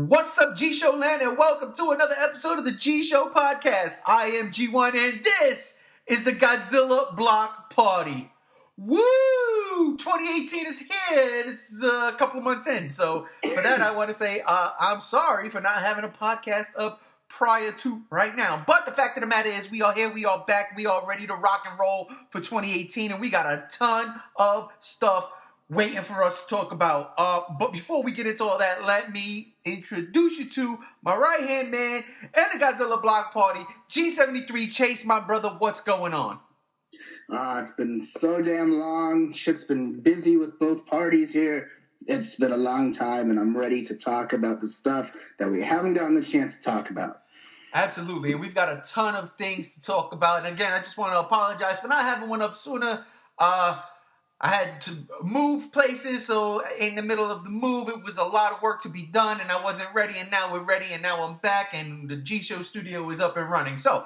What's up, G-Show land, and welcome to another episode of the G-Show podcast. I am G1, and this is the Godzilla Block Party. Woo! 2018 is here, and it's a couple of months in. So for that, I want to say I'm sorry for not having a podcast up prior to right now. But the fact of the matter is we are here, we are back, we are ready to rock and roll for 2018, and we got a ton of stuff waiting for us to talk about. But before we get into all that, let me introduce you to my right-hand man and the Godzilla Block Party, G73 Chase, my brother. What's going on? It's been so damn long. Shit's been busy with both parties here. It's been a long time, and I'm ready to talk about the stuff that we haven't gotten the chance to talk about. Absolutely, and we've got a ton of things to talk about. And again, I just want to apologize for not having one up sooner. I had to move places, so in the middle of the move, it was a lot of work to be done, and I wasn't ready, and now we're ready, and now I'm back, and the G-Show studio is up and running. So,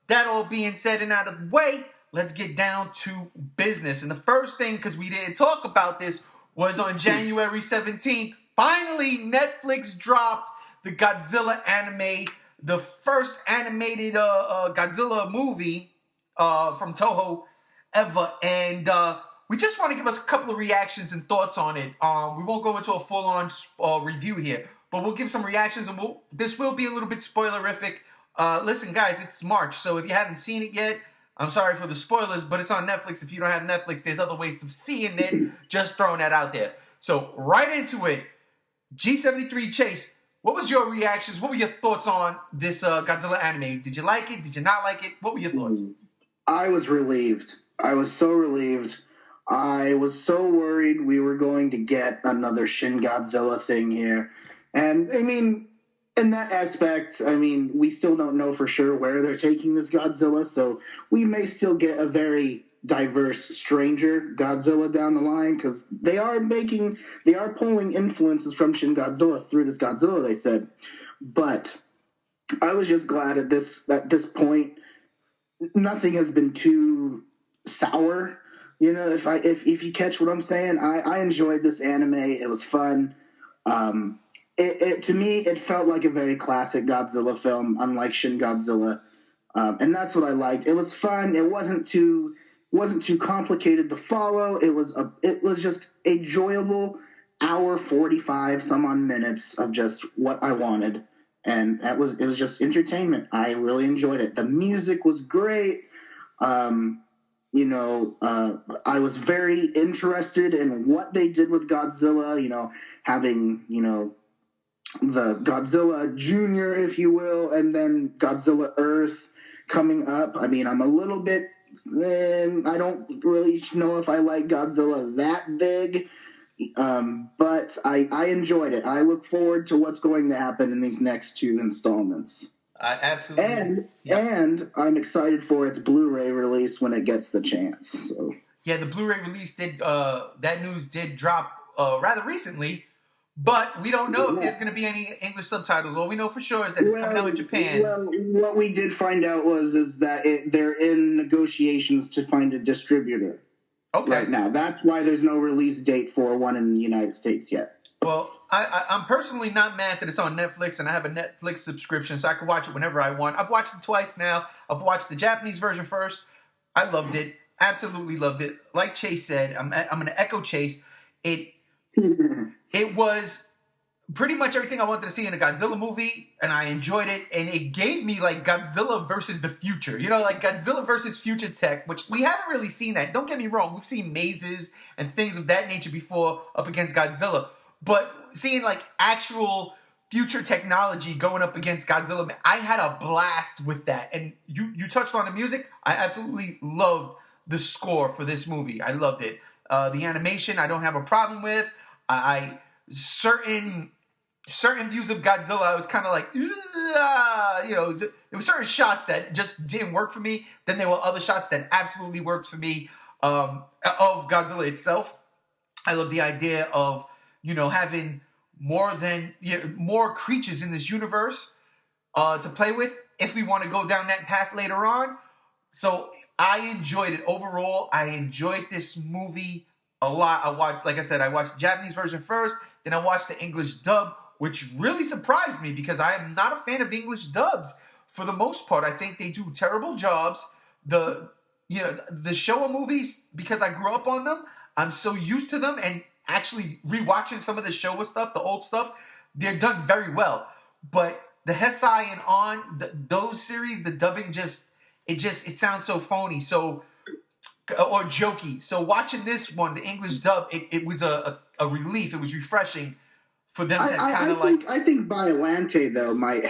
that all being said and out of the way, let's get down to business. And the first thing, because we didn't talk about this, was on January 17th, finally Netflix dropped the Godzilla anime, the first animated Godzilla movie from Toho ever, and we just want to give us a couple of reactions and thoughts on it. We won't go into a full-on review here, but we'll give some reactions, and this will be a little bit spoilerific. Listen, guys, it's March, so if you haven't seen it yet, I'm sorry for the spoilers, but it's on Netflix. If you don't have Netflix, there's other ways of seeing it. Just throwing that out there. So, right into it. G73 Chase, what was your reactions? What were your thoughts on this Godzilla anime? Did you like it? Did you not like it? What were your thoughts? I was relieved. I was so relieved. I was so worried we were going to get another Shin Godzilla thing here. And, I mean, in that aspect, I mean, we still don't know for sure where they're taking this Godzilla, so we may still get a very diverse stranger Godzilla down the line, because they are pulling influences from Shin Godzilla through this Godzilla, they said. But I was just glad at this point, nothing has been too sour. You know, if you catch what I'm saying, I enjoyed this anime. It was fun. To me, it felt like a very classic Godzilla film, unlike Shin Godzilla, and that's what I liked. It was fun. It wasn't too complicated to follow. It was just enjoyable. Hour 45 some odd minutes of just what I wanted, and it was just entertainment. I really enjoyed it. The music was great. I was very interested in what they did with Godzilla, having, the Godzilla Jr., if you will, and then Godzilla Earth coming up. I mean, I'm a little bit, I don't really know if I like Godzilla that big, but I enjoyed it. I look forward to what's going to happen in these next two installments. Absolutely. And I'm excited for its Blu-ray release when it gets the chance. So. Yeah, the Blu-ray release that news did drop rather recently, but we don't know if there's going to be any English subtitles. All we know for sure is that it's coming out in Japan. Well, what we did find out is that they're in negotiations to find a distributor. Okay. Right now. That's why there's no release date for one in the United States yet. Well, I'm personally not mad that it's on Netflix, and I have a Netflix subscription, so I can watch it whenever I want. I've watched it twice now. I've watched the Japanese version first. I loved it. Absolutely loved it. Like Chase said, I'm going to echo Chase. It was pretty much everything I wanted to see in a Godzilla movie, and I enjoyed it, and it gave me, like, Godzilla versus the future. Like Godzilla versus future tech, which we haven't really seen that. Don't get me wrong. We've seen mazes and things of that nature before up against Godzilla. But seeing, like, actual future technology going up against Godzilla, I had a blast with that. And you touched on the music. I absolutely loved the score for this movie. I loved it. The animation, I don't have a problem with. Certain views of Godzilla, I was kind of like, there were certain shots that just didn't work for me. Then there were other shots that absolutely worked for me of Godzilla itself. I love the idea of having more creatures in this universe to play with if we want to go down that path later on. So I enjoyed it. Overall, I enjoyed this movie a lot. I watched the Japanese version first, then I watched the English dub, which really surprised me because I am not a fan of English dubs for the most part. I think they do terrible jobs. The Showa movies, because I grew up on them, I'm so used to them, and actually rewatching some of the Showa stuff, the old stuff, they're done very well. But the Heisei and On, those series, the dubbing it sounds so phony, or jokey. So watching this one, the English dub, it was a relief. It was refreshing for them to kind of like. I think Biollante though might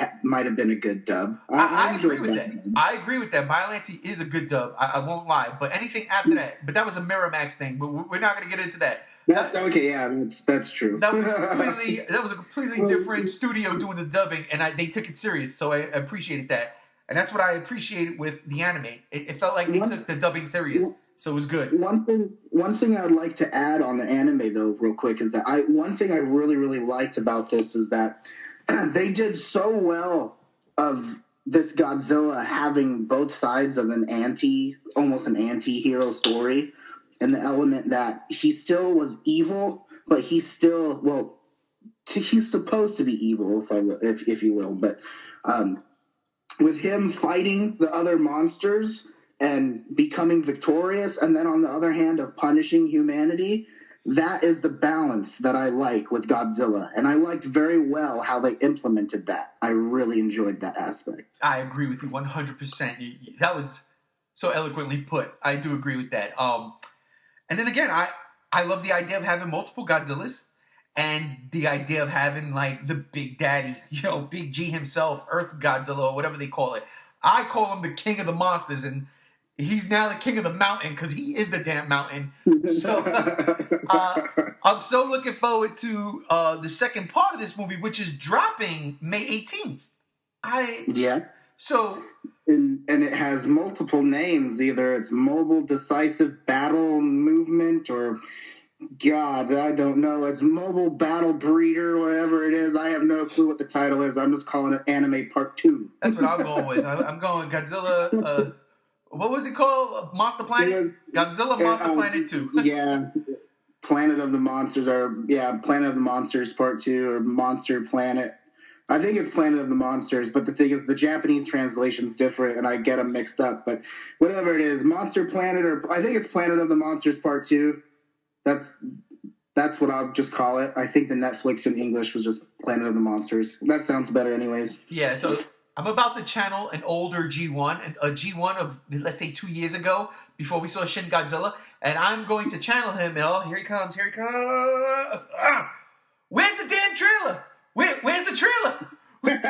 have been a good dub. I agree with that. I agree with that. Biollante is a good dub. I won't lie. But anything after that, but that was a Miramax thing. But we're not going to get into that. Okay, yeah, that's true. That was a completely different studio doing the dubbing, and they took it serious. So I appreciated that, and that's what I appreciated with the anime. It felt like they took the dubbing serious, so it was good. One thing I would like to add on the anime though, real quick, is that one thing I really really liked about this is that they did so well of this Godzilla having both sides of almost an anti-hero story. And the element that he still was evil, but he's supposed to be evil, if you will. But with him fighting the other monsters and becoming victorious, and then on the other hand of punishing humanity, that is the balance that I like with Godzilla. And I liked very well how they implemented that. I really enjoyed that aspect. I agree with you 100%. That was so eloquently put. I do agree with that. And then again, I love the idea of having multiple Godzillas and the idea of having like the Big Daddy, Big G himself, Earth Godzilla, or whatever they call it. I call him the king of the monsters, and he's now the king of the mountain because he is the damn mountain. So I'm so looking forward to the second part of this movie, which is dropping May 18th. So... And it has multiple names. Either it's Mobile Decisive Battle Movement or, God, I don't know. It's Mobile Battle Breeder, whatever it is. I have no clue what the title is. I'm just calling it Anime Part 2. That's what I'm going with. I'm going Godzilla, what was it called? Monster Planet? Godzilla Monster Planet 2. Yeah. Planet of the Monsters, Planet of the Monsters Part 2, or Monster Planet. I think it's Planet of the Monsters, but the thing is the Japanese translation's different, and I get them mixed up. But whatever it is, Monster Planet, or I think it's Planet of the Monsters Part 2. That's what I'll just call it. I think the Netflix in English was just Planet of the Monsters. That sounds better anyways. Yeah, so I'm about to channel an older G1, a G1 of, let's say, 2 years ago, before we saw Shin Godzilla, and I'm going to channel him, and here he comes. Where's the damn trailer? Where's the trailer? Where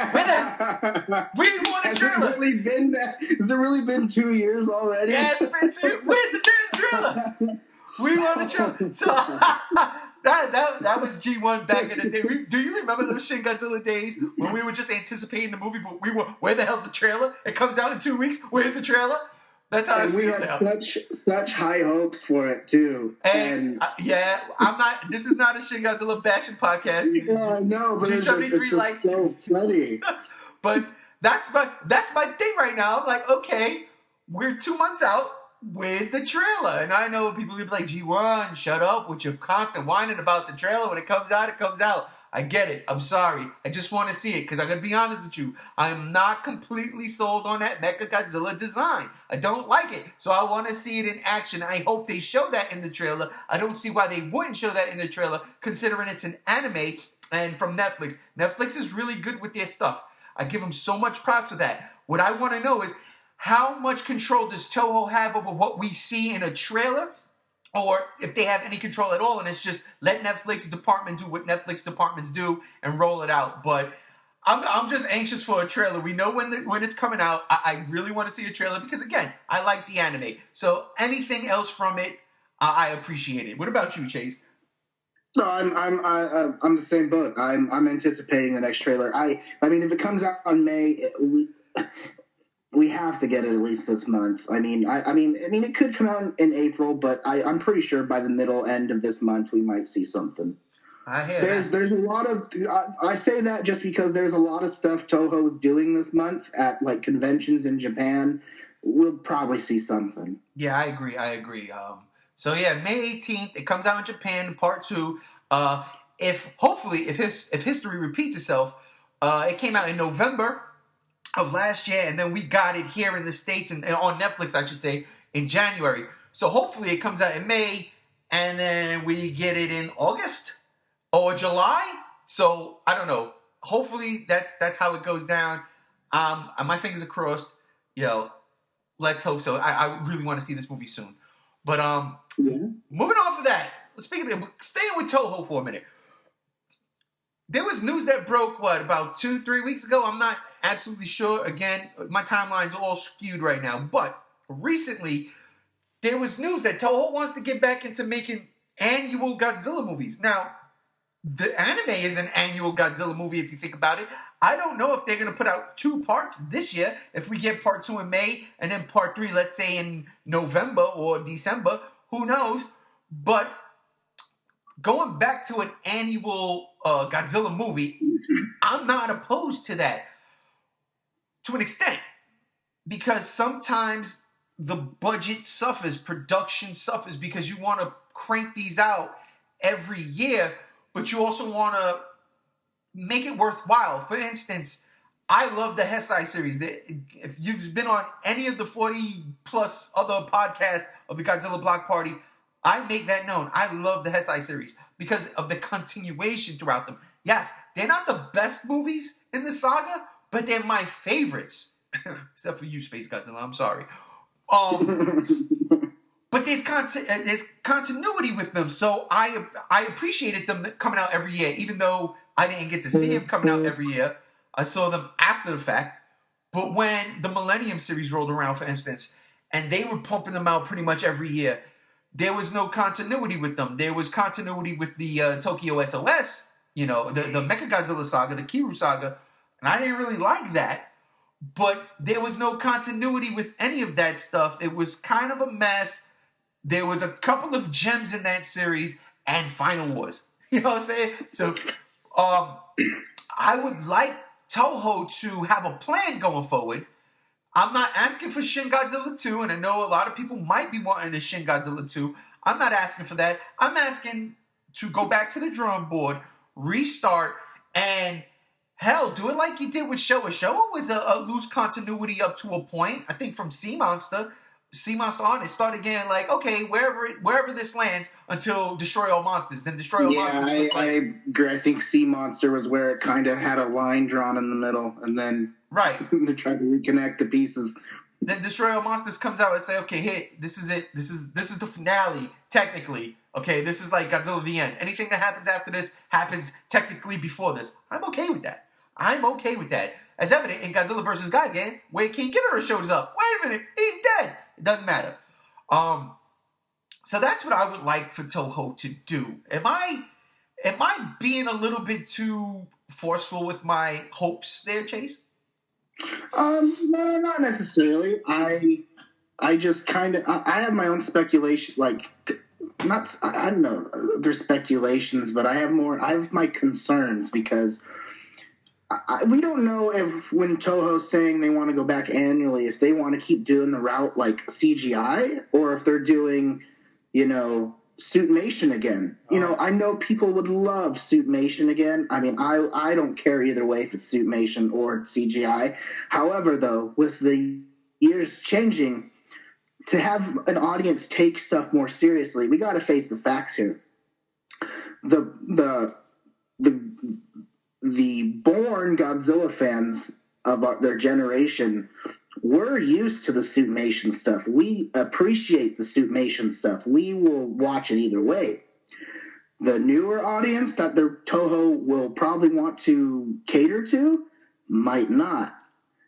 want a trailer? Has it really been 2 years already? Yeah, it's been 2. Where's the damn trailer? We want a trailer. So that was G1 back in the day. Do you remember those Shin Godzilla days when we were just anticipating the movie, but where the hell's the trailer? It comes out in 2 weeks. Where's the trailer? That's how we had such high hopes for it too. And I'm not. This is not a Shin Godzilla bashing podcast. Yeah, no, but it's just so funny. But that's my thing right now. I'm like, okay, we're 2 months out. Where's the trailer? And I know people will be like, G1, shut up with your constant whining about the trailer. When it comes out, it comes out. I get it. I'm sorry. I just want to see it because I'm going to be honest with you. I'm not completely sold on that Mecha Godzilla design. I don't like it. So I want to see it in action. I hope they show that in the trailer. I don't see why they wouldn't show that in the trailer considering it's an anime and from Netflix. Netflix is really good with their stuff. I give them so much props for that. What I want to know is how much control does Toho have over what we see in a trailer? Or if they have any control at all, and it's just let Netflix department do what Netflix departments do and roll it out. But I'm just anxious for a trailer. We know when it's coming out. I really want to see a trailer because, again, I like the anime. So anything else from it, I appreciate it. What about you, Chase? No, I'm the same boat. I'm anticipating the next trailer. I mean, if it comes out on May, we have to get it at least this month. I mean, it could come out in April, but I'm pretty sure by the middle end of this month we might see something. I hear there's a lot of. I say that just because there's a lot of stuff Toho is doing this month at like conventions in Japan. We'll probably see something. Yeah, I agree. So yeah, May 18th, it comes out in Japan, part 2. if history repeats itself, it came out in November of last year, and then we got it here in the States and on Netflix, I should say, in January. So hopefully it comes out in May, and then we get it in August or July. So I don't know. Hopefully that's how it goes down. My fingers are crossed. Let's hope so. I really want to see this movie soon. But moving on from that, staying with Toho for a minute. There was news that broke, about 2-3 weeks ago? I'm not absolutely sure. Again, my timeline's all skewed right now. But recently, there was news that Toho wants to get back into making annual Godzilla movies. Now, the anime is an annual Godzilla movie, if you think about it. I don't know if they're going to put out 2 parts this year. If we get part 2 in May and then part 3, let's say in November or December, who knows? But going back to an annual Godzilla movie, I'm not opposed to that to an extent, because sometimes the budget suffers, production suffers, because you want to crank these out every year, but you also want to make it worthwhile. For instance, I love the Heisei series. If you've been on any of the 40 plus other podcasts of the Godzilla Block Party, I make that known. I love the Heisei series because of the continuation throughout them. Yes, they're not the best movies in the saga, but they're my favorites. Except for you, Space Godzilla. I'm sorry. But there's continuity with them, so I appreciated them coming out every year, even though I didn't get to see them coming out every year. I saw them after the fact. But when the Millennium series rolled around, for instance, and they were pumping them out pretty much every year, there was no continuity with them. There was continuity with the Tokyo SOS, the Mechagodzilla saga, the Kiryu saga, and I didn't really like that. But there was no continuity with any of that stuff. It was kind of a mess. There was a couple of gems in that series and Final Wars. You know what I'm saying? So I would like Toho to have a plan going forward. I'm not asking for Shin Godzilla 2, and I know a lot of people might be wanting a Shin Godzilla 2. I'm not asking for that. I'm asking to go back to the drawing board, restart, and hell, do it like you did with Showa. Showa was a loose continuity up to a point. I think from Sea Monster on, it started getting like, okay, wherever this lands until Destroy All Monsters. Then Destroy All Monsters was I agree. I think Sea Monster was where it kind of had a line drawn in the middle, and then they tried to reconnect the pieces. Then Destroy All Monsters comes out and say, okay, hey, this is it. This is the finale, technically. Okay, this is like Godzilla the End. Anything that happens after this happens technically before this. I'm okay with that. As evident in Godzilla vs. Gigan, where King Ghidorah shows up. Wait a minute, he's dead. It doesn't matter. So that's what I would like for Toho to do. Am I being a little bit too forceful with my hopes there, Chase? No, not necessarily. I just kind of I have my own speculation. Like, I don't know. There's speculations, but I have my concerns because. We don't know if when Toho's saying they want to go back annually, if they want to keep doing the route like CGI or if they're doing, Suitmation again. I know people would love Suitmation again. I mean, I don't care either way if it's Suitmation or CGI. However, though, with the years changing, to have an audience take stuff more seriously, we got to face the facts here. The born Godzilla fans of their generation, we're used to the Suitmation stuff. We appreciate the Suitmation stuff. We will watch it either way. The newer audience that their Toho will probably want to cater to might not.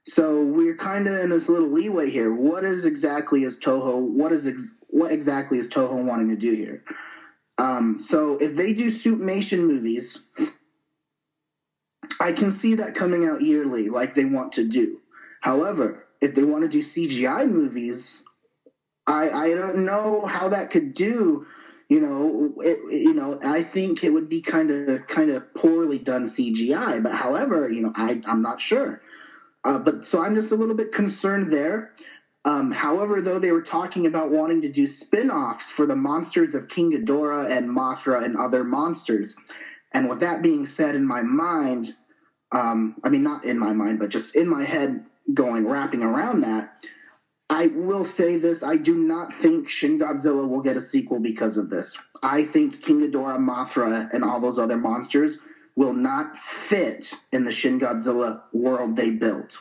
So we're kind of in this little leeway here. What exactly is Toho wanting to do here? So if they do Suitmation movies, I can see that coming out yearly like they want to do. However, if they want to do CGI movies, I don't know how that could do. I think it would be kind of poorly done CGI. But however, I'm not sure. But so I'm just a little bit concerned there. However, though, they were talking about wanting to do spin-offs for the monsters of King Ghidorah and Mothra and other monsters. And with that being said, in my mind, I mean, not in my mind, but just in my head wrapping around that, I will say this. I do not think Shin Godzilla will get a sequel because of this. I think King Ghidorah, Mothra, and all those other monsters will not fit in the Shin Godzilla world they built.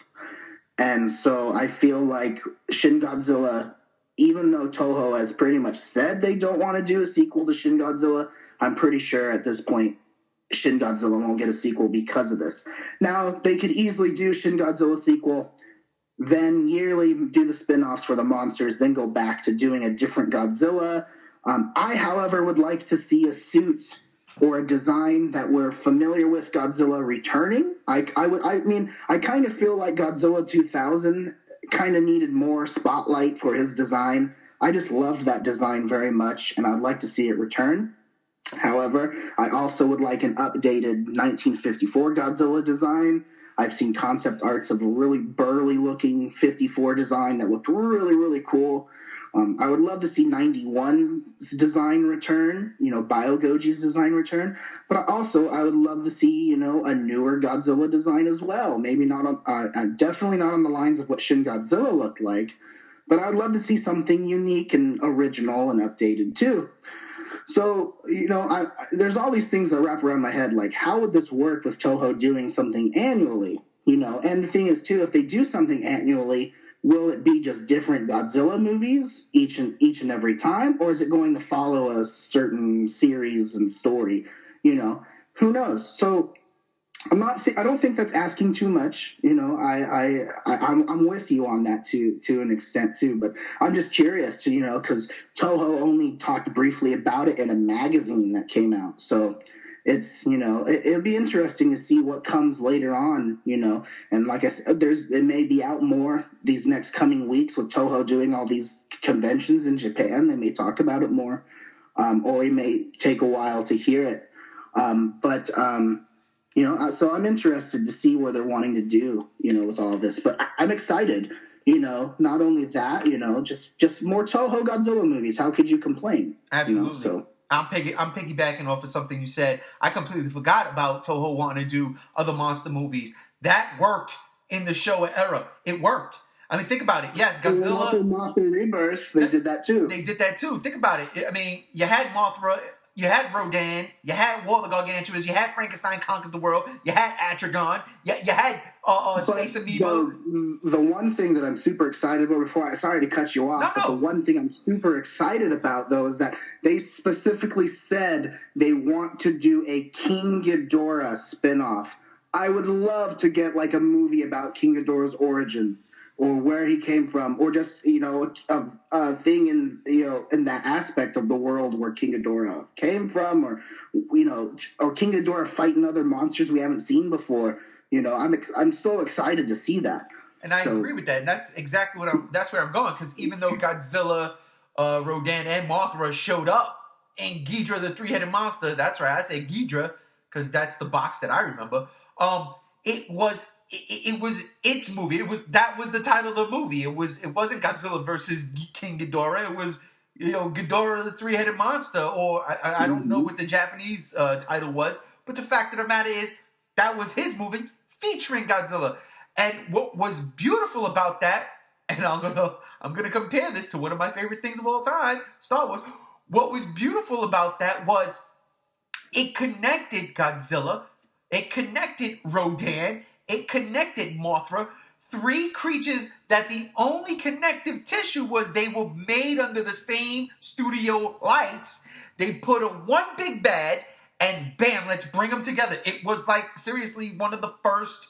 And so I feel like Shin Godzilla, even though Toho has pretty much said they don't want to do a sequel to Shin Godzilla, I'm pretty sure at this point Shin Godzilla won't get a sequel because of this. Now, they could easily do Shin Godzilla sequel, then yearly do the spin-offs for the monsters, then go back to doing a different Godzilla. I, however, would like to see a suit or a design that we're familiar with Godzilla returning. I kind of feel like Godzilla 2000 kind of needed more spotlight for his design. I just loved that design very much, and I'd like to see it return. However, I also would like an updated 1954 Godzilla design. I've seen concept arts of a really burly-looking 54 design that looked really, really cool. I would love to see 91's design return, BioGoji's design return. But also, I would love to see, a newer Godzilla design as well. Maybe not on, definitely not on the lines of what Shin Godzilla looked like. But I would love to see something unique and original and updated too. So, there's all these things that wrap around my head, like how would this work with Toho doing something annually? And the thing is, too, if they do something annually, will it be just different Godzilla movies each and every time, or is it going to follow a certain series and story? Who knows? So I don't think that's asking too much. I'm with you on that to an extent too, but I'm just curious because Toho only talked briefly about it in a magazine that came out. So it's, it'll be interesting to see what comes later on, and like I said, it may be out more these next coming weeks with Toho doing all these conventions in Japan. They may talk about it more, or it may take a while to hear it. So I'm interested to see where they're wanting to do, with all of this. But I'm excited, not only that, just more Toho Godzilla movies. How could you complain? Absolutely. So I'm piggybacking off of something you said. I completely forgot about Toho wanting to do other monster movies. That worked in the Showa era. It worked. I mean, think about it. Yes, Godzilla. Mothra Rebirth, they did that too. They did that too. Think about it. I mean, you had Mothra. You had Rodan, you had War of the Gargantuas, you had Frankenstein Conquers the World, you had Atragon, you had Space Amoeba. The one thing that I'm super excited about, sorry to cut you off, but the one thing I'm super excited about, though, is that they specifically said they want to do a King Ghidorah spinoff. I would love to get like a movie about King Ghidorah's origin, or where he came from, or just, a thing in that aspect of the world where King Ghidorah came from, or King Ghidorah fighting other monsters we haven't seen before. I'm so excited to see that. And I agree with that. And that's exactly that's where I'm going. Because even though Godzilla, Rodan, and Mothra showed up in Ghidorah, the three-headed monster, that's right, I say Ghidorah, because that's the box that I remember. It was its movie. That was the title of the movie. It wasn't Godzilla versus King Ghidorah. It was Ghidorah the three-headed monster, or I don't know what the Japanese title was. But the fact of the matter is that was his movie featuring Godzilla. And what was beautiful about that, and I'm gonna compare this to one of my favorite things of all time, Star Wars. What was beautiful about that was it connected Godzilla, it connected Rodan, it connected Mothra, three creatures that the only connective tissue was they were made under the same studio lights. They put a one big bad, and bam, let's bring them together. It was like, seriously, one of the first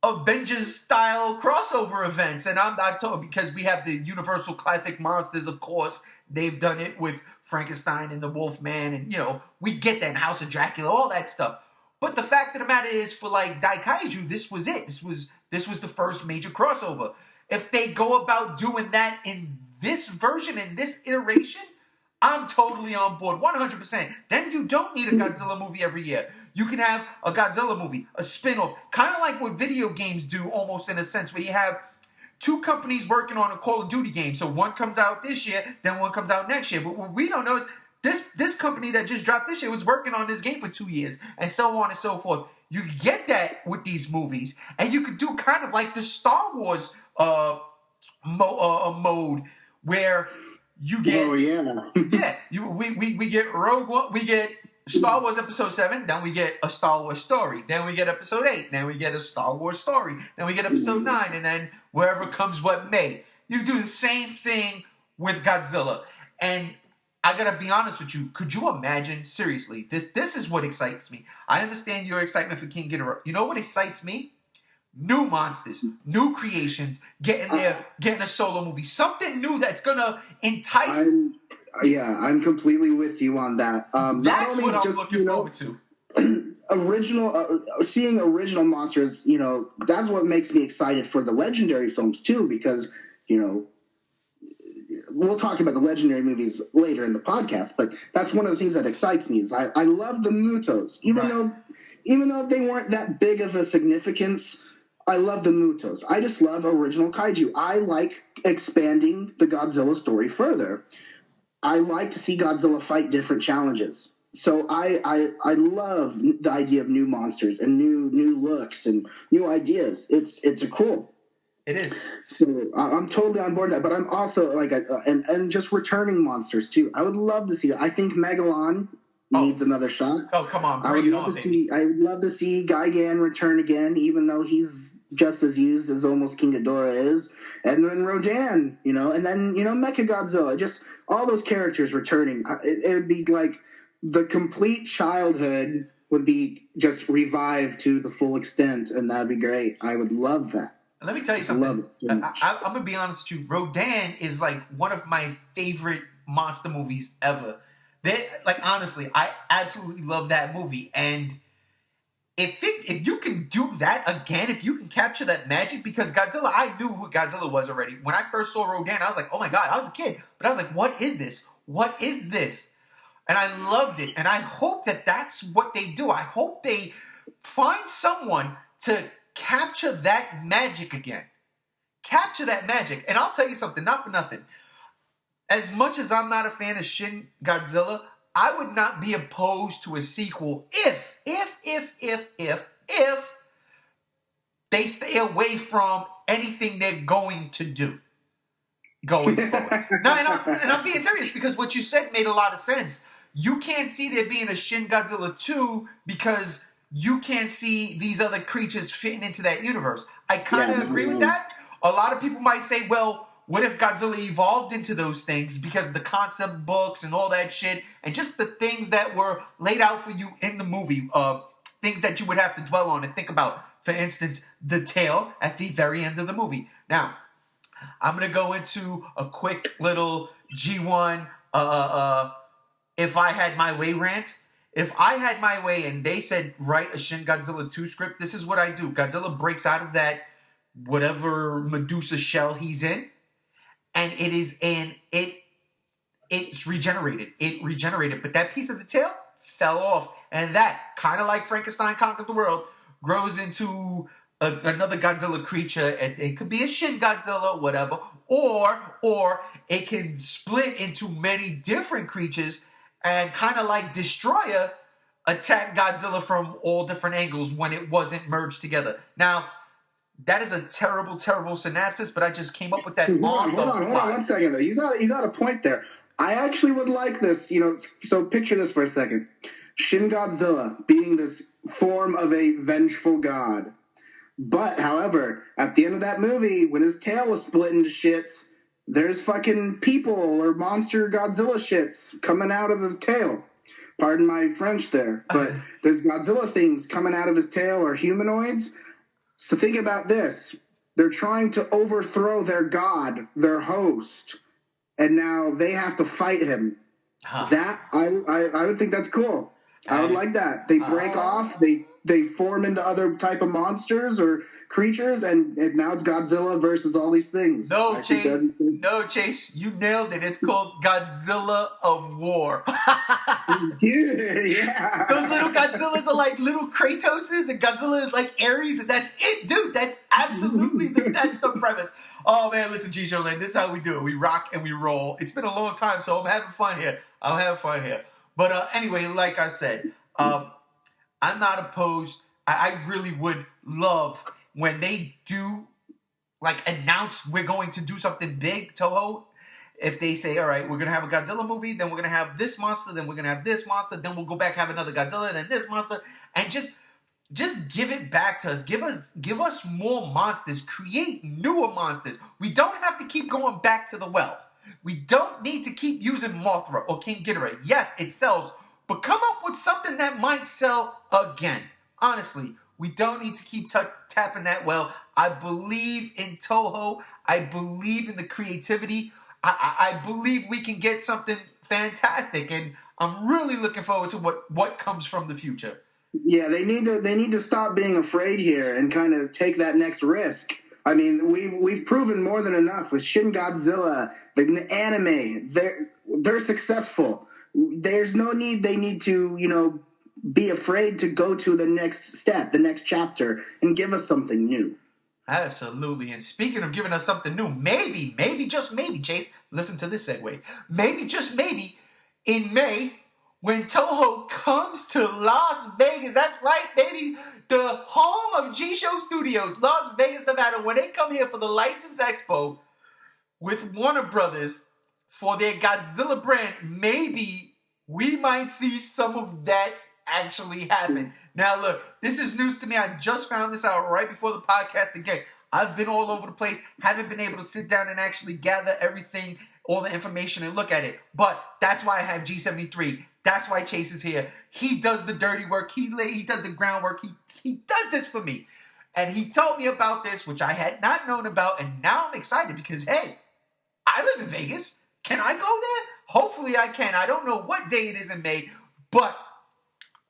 Avengers-style crossover events. And I'm not talking because we have the Universal Classic Monsters, of course. They've done it with Frankenstein and the Wolfman, and, we get that in House of Dracula, all that stuff. But the fact of the matter is, for like Daikaiju, this was it. This was the first major crossover. If they go about doing that in this version, in this iteration, I'm totally on board, 100%. Then you don't need a Godzilla movie every year. You can have a Godzilla movie, a spin-off, kind of like what video games do, almost in a sense, where you have two companies working on a Call of Duty game. So one comes out this year, then one comes out next year. But what we don't know is this company that just dropped this shit was working on this game for 2 years, and so on and so forth. You get that with these movies, and you could do kind of like the Star Wars mode where you get we get Rogue One, we get Star Wars Episode 7, then we get a Star Wars story, then we get Episode 8, then we get a Star Wars story, then we get Episode 9, and then wherever comes what may. You do the same thing with Godzilla, and I gotta be honest with you. Could you imagine? Seriously, this is what excites me. I understand your excitement for King Ghidorah. You know what excites me? New monsters, new creations, getting a solo movie, something new that's gonna entice. I'm completely with you on that. That's what I'm looking forward to. Seeing original monsters, that's what makes me excited for the legendary films too, because we'll talk about the legendary movies later in the podcast, but that's one of the things that excites me. Is I love the Mutos, even though they weren't that big of a significance. I love the Mutos. I just love original kaiju. I like expanding the Godzilla story further. I like to see Godzilla fight different challenges. So I love the idea of new monsters and new looks and new ideas. It's a cool. It is. So I'm totally on board with that, but I'm also and just returning monsters too. I would love to see that. I think Megalon needs another shot. Oh, come on, bring it on, baby. I would love to see Gigan return again, even though he's just as used as almost King Ghidorah is. And then Rodan, and then, Mechagodzilla, just all those characters returning. It would be like the complete childhood would be just revived to the full extent, and that'd be great. I would love that. Let me tell you something. I'm going to be honest with you. Rodan is like one of my favorite monster movies ever. Honestly, I absolutely love that movie. And if you can do that again, if you can capture that magic, because Godzilla, I knew who Godzilla was already. When I first saw Rodan, I was like, oh my God, I was a kid. But I was like, what is this? What is this? And I loved it. And I hope that that's what they do. I hope they find someone to capture that magic again. Capture that magic. And I'll tell you something, not for nothing. As much as I'm not a fan of Shin Godzilla, I would not be opposed to a sequel if they stay away from anything they're going to do going forward. No, and I'm being serious, because what you said made a lot of sense. You can't see there being a Shin Godzilla 2 because you can't see these other creatures fitting into that universe. I kind of agree with that. A lot of people might say, well, what if Godzilla evolved into those things because of the concept books and all that shit, and just the things that were laid out for you in the movie, things that you would have to dwell on and think about. For instance, the tail at the very end of the movie. Now, I'm going to go into a quick little G1 if I had my way rant. If I had my way and they said, write a Shin Godzilla 2 script, this is what I do. Godzilla breaks out of that whatever Medusa shell he's in, and it's regenerated. It regenerated, but that piece of the tail fell off, and that, kind of like Frankenstein Conquers the World, grows into another Godzilla creature. It could be a Shin Godzilla, whatever, or it can split into many different creatures, and kind of like Destroyer, attack Godzilla from all different angles when it wasn't merged together. Now, that is a terrible, terrible synopsis, but I just came up with that. Hold on 1 second though. You got a point there. I actually would like this, so picture this for a second. Shin Godzilla being this form of a vengeful god. But, however, at the end of that movie, when his tail was split into shits, there's fucking people or monster Godzilla shits coming out of his tail. Pardon my French there. But there's Godzilla things coming out of his tail, or humanoids. So think about this. They're trying to overthrow their god, their host, and now they have to fight him. That I would think that's cool. I would like that. They break off, they form into other type of monsters or creatures, and now it's Godzilla versus all these things. No, Chase, you nailed it. It's called Godzilla of War. Dude, yeah. Those little Godzillas are like little Kratoses, and Godzilla is like Ares, and that's it, dude. That's absolutely that's the premise. Oh man, listen, G-Show Land, this is how we do it. We rock and we roll. It's been a long time, so I'm having fun here. But anyway, like I said, I'm not opposed. I really would love when they do like announce we're going to do something big, Toho. If they say, all right, we're going to have a Godzilla movie, then we're going to have this monster, then we're going to have this monster, then we'll go back have another Godzilla, and then this monster, and just give it back to us. Give us more monsters. Create newer monsters. We don't have to keep going back to the well. We don't need to keep using Mothra or King Ghidorah. Yes, it sells, but come up with something that might sell again. Honestly, we don't need to keep tapping that well. I believe in Toho. I believe in the creativity. I believe we can get something fantastic, and I'm really looking forward to what comes from the future. Yeah, they need to stop being afraid here and kind of take that next risk. I mean, we've proven more than enough with Shin Godzilla, the anime. They're successful. There's no need. They need to be afraid to go to the next step, the next chapter, and give us something new. Absolutely. And speaking of giving us something new, maybe, just maybe, Chase, listen to this segue. Maybe, just maybe, in May, when Toho comes to Las Vegas, that's right, baby, the home of G-Show Studios, Las Vegas, Nevada, when they come here for the License Expo with Warner Brothers for their Godzilla brand, maybe we might see some of that actually happen. Now, look, this is news to me. I just found this out right before the podcast. Again, I've been all over the place, haven't been able to sit down and actually gather everything, all the information, and look at it. But that's why I have G73. That's why Chase is here. He does the dirty work. He does the groundwork. He does this for me. And he told me about this, which I had not known about, and now I'm excited because, hey, I live in Vegas. Can I go there? Hopefully I can. I don't know what day it is in May, but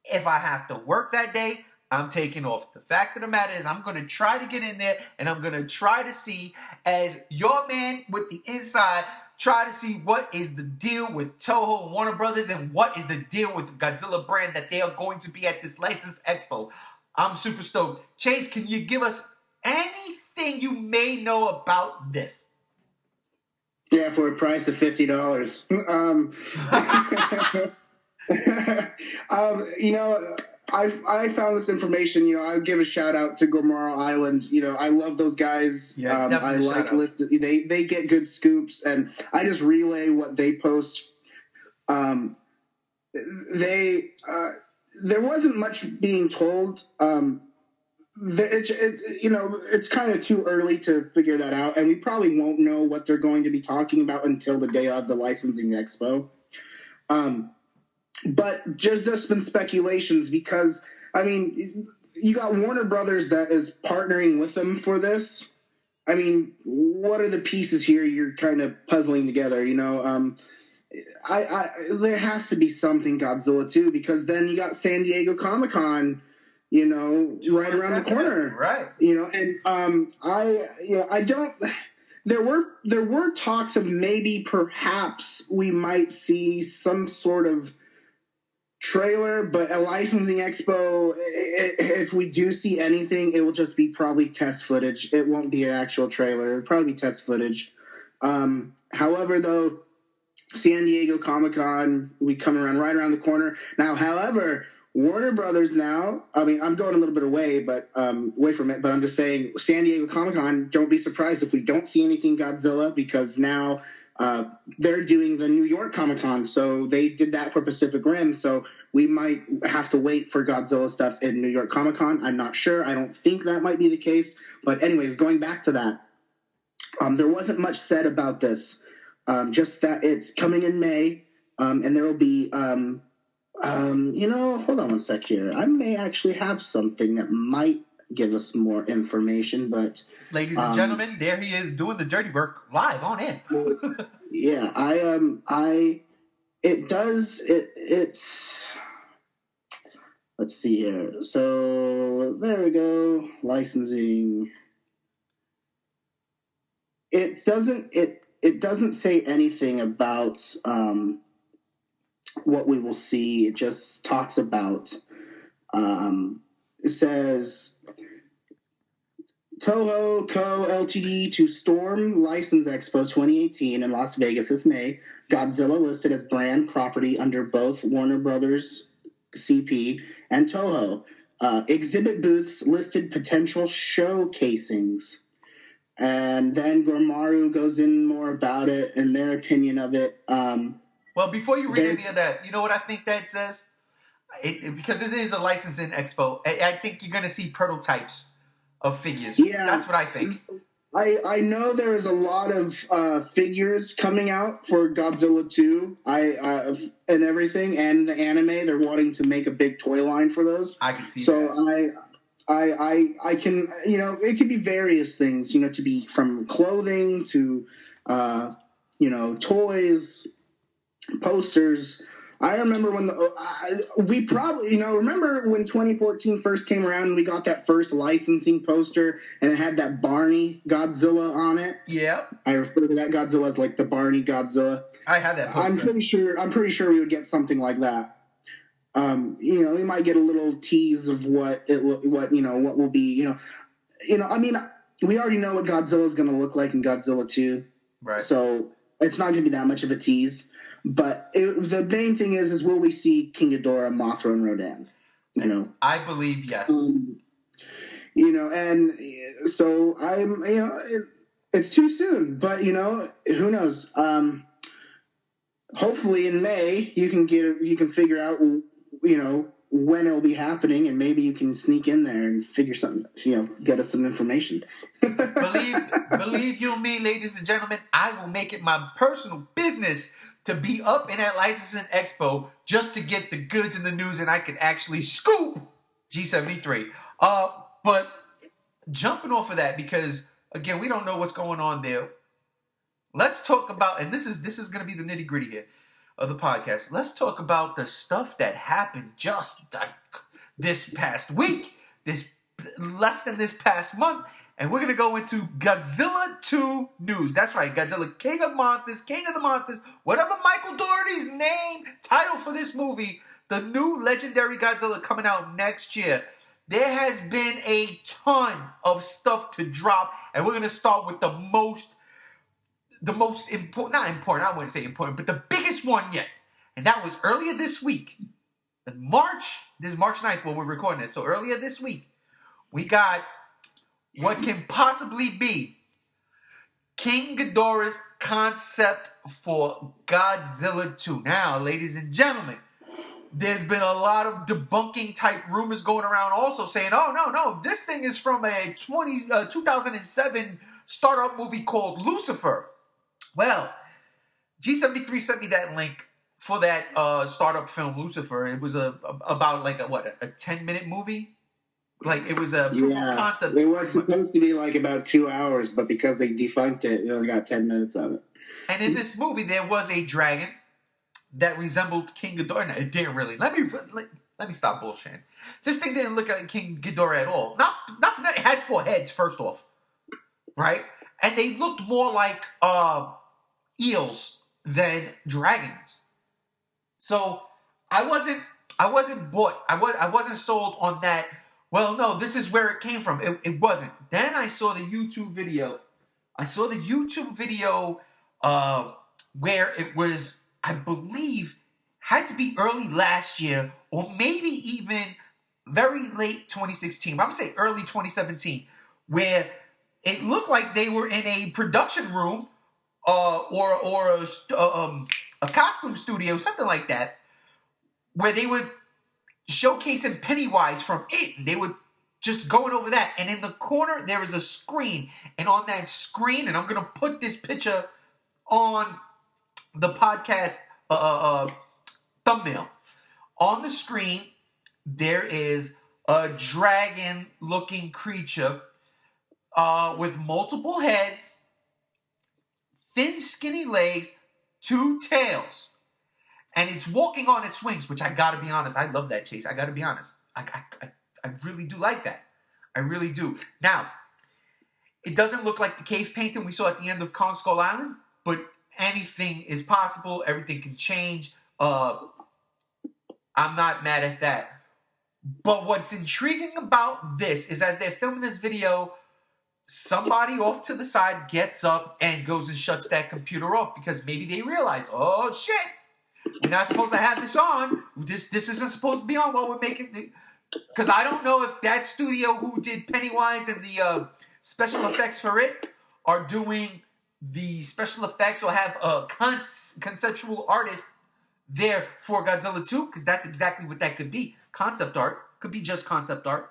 if I have to work that day, I'm taking off. The fact of the matter is I'm going to try to get in there, and I'm going to try to see, as your man with the inside, try to see what is the deal with Toho and Warner Brothers, and what is the deal with the Godzilla brand that they are going to be at this License Expo. I'm super stoked. Chase, can you give us anything you may know about this? Yeah, for a price of $50. I found this information. I give a shout out to Gomorrah Island. I love those guys. Yeah, I like listening. They get good scoops, and I just relay what they post. There wasn't much being told. It's kind of too early to figure that out, and we probably won't know what they're going to be talking about until the day of the licensing expo. But there's been speculations because, I mean, you got Warner Brothers that is partnering with them for this. I mean, what are the pieces here you're kind of puzzling together, there has to be something Godzilla too, because then you got San Diego Comic-Con, right around the corner. Right. There were talks of maybe perhaps we might see some sort of trailer, but a licensing expo, if we do see anything, it will just be probably test footage. It won't be an actual trailer. It'll probably be test footage. However, though, San Diego Comic-Con, we come right around the corner. Now, however, Warner Brothers now, I mean, I'm going a little bit away from it, but I'm just saying, San Diego Comic-Con, don't be surprised if we don't see anything Godzilla, because now they're doing the New York Comic-Con, so they did that for Pacific Rim, so we might have to wait for Godzilla stuff in New York Comic-Con. I'm not sure. I don't think that might be the case. But anyways, going back to that, there wasn't much said about this, just that it's coming in May, and there will be, hold on one sec here. I may actually have something that might give us more information, but ladies and gentlemen, there he is doing the dirty work live on in. Yeah, it's let's see here. So there we go. Licensing. It doesn't say anything about what we will see. It just talks about, it says, Toho Co. Ltd. to storm License Expo 2018 in Las Vegas this May. Godzilla listed as brand property under both Warner Brothers CP and Toho. Exhibit booths listed potential showcasings. And then Gormaru goes in more about it and their opinion of it. Well, before you read any of that, you know what I think that says? Because this is a licensing expo, I think you're going to see prototypes of figures. Yeah, that's what I think. I know there is a lot of figures coming out for Godzilla 2 and everything, and the anime. They're wanting to make a big toy line for those. I can see that. I can, it could be various things, to be from clothing to, toys, posters. I remember when we probably, remember when 2014 first came around and we got that first licensing poster and it had that Barney Godzilla on it? Yeah. I refer to that Godzilla as like the Barney Godzilla. I have that poster. I'm pretty sure we would get something like that. We might get a little tease of what will be, I mean, we already know what Godzilla is going to look like in Godzilla 2. Right. So it's not going to be that much of a tease. But the main thing is will we see King Ghidorah, Mothra, and Rodan? I believe yes. And so it's too soon. But who knows? Hopefully in May you can figure out when it'll be happening, and maybe you can sneak in there and figure something. Get us some information. Believe you me, ladies and gentlemen, I will make it my personal business to be up in that licensing expo just to get the goods and the news, and I can actually scoop G73. But jumping off of that, because again, we don't know what's going on there. Let's talk about, and this is going to be the nitty gritty here of the podcast. Let's talk about the stuff that happened just this past week, less than this past month. And we're going to go into Godzilla 2 news. That's right, Godzilla, King of the Monsters, whatever Michael Daugherty's title for this movie, the new legendary Godzilla coming out next year. There has been a ton of stuff to drop, and we're going to start with the most important, not important, I wouldn't say important, but the biggest one yet. And that was earlier this week. This is March 9th when we're recording this. So earlier this week, we got what can possibly be King Ghidorah's concept for Godzilla 2. Now, ladies and gentlemen, there's been a lot of debunking type rumors going around also saying, oh, no, this thing is from a 2007 startup movie called Lucifer. Well, G73 sent me that link for that startup film Lucifer. It was about like a 10-minute movie? Like, it was a proof of concept. It was supposed to be like about 2 hours, but because they defunct it, you only got 10 minutes of it. And in this movie, there was a dragon that resembled King Ghidorah. No, it didn't really. Let me stop bullshitting. This thing didn't look like King Ghidorah at all. Not for that. It had 4 heads, first off. Right? And they looked more like eels than dragons. So I wasn't bought. I wasn't sold on that. Well, no, this is where it came from. It wasn't. Then I saw the YouTube video. Where it was, I believe, had to be early last year or maybe even very late 2016. I would say early 2017, where it looked like they were in a production room or a costume studio, something like that, where they would showcasing Pennywise from It, and they would just going over that. And in the corner, there is a screen. And on that screen, and I'm going to put this picture on the podcast thumbnail. On the screen, there is a dragon-looking creature with multiple heads, thin, skinny legs, 2 tails. And it's walking on its wings, which I gotta be honest, I love that, Chase. I gotta be honest. I really do like that. I really do. Now, it doesn't look like the cave painting we saw at the end of Kong Skull Island, but anything is possible. Everything can change. I'm not mad at that. But what's intriguing about this is as they're filming this video, somebody off to the side gets up and goes and shuts that computer off because maybe they realize, oh shit, we're not supposed to have this on. This isn't supposed to be on while we're making the... Because I don't know if that studio who did Pennywise and the special effects for it are doing the special effects or have a conceptual artist there for Godzilla 2, because that's exactly what that could be. Concept art. Could be just concept art.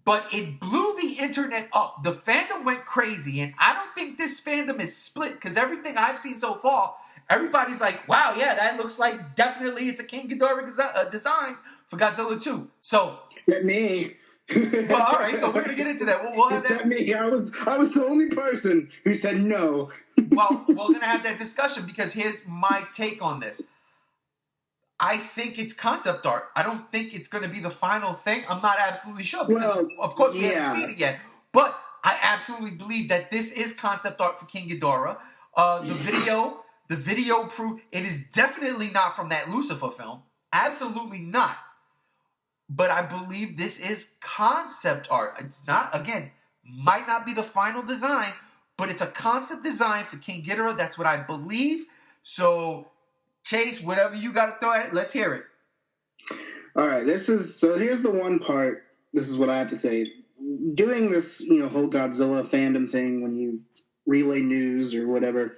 But it blew the internet up. The fandom went crazy, and I don't think this fandom is split, because everything I've seen so far, everybody's like, wow, yeah, that looks like definitely it's a King Ghidorah design for Godzilla 2. So... Except me. Well, all right, so we're going to get into that. We'll have that... Except me. I was the only person who said no. Well, we're going to have that discussion, because here's my take on this. I think it's concept art. I don't think it's going to be the final thing. I'm not absolutely sure, because of course we haven't seen it yet. But I absolutely believe that this is concept art for King Ghidorah. The video proof it is definitely not from that Lucifer film. Absolutely not. But I believe this is concept art. It's not, again, might not be the final design, but it's a concept design for King Ghidorah. That's what I believe. So, Chase, whatever you got to throw at it, let's hear it. All right, here's the one part. This is what I have to say. Doing this, whole Godzilla fandom thing when you relay news or whatever,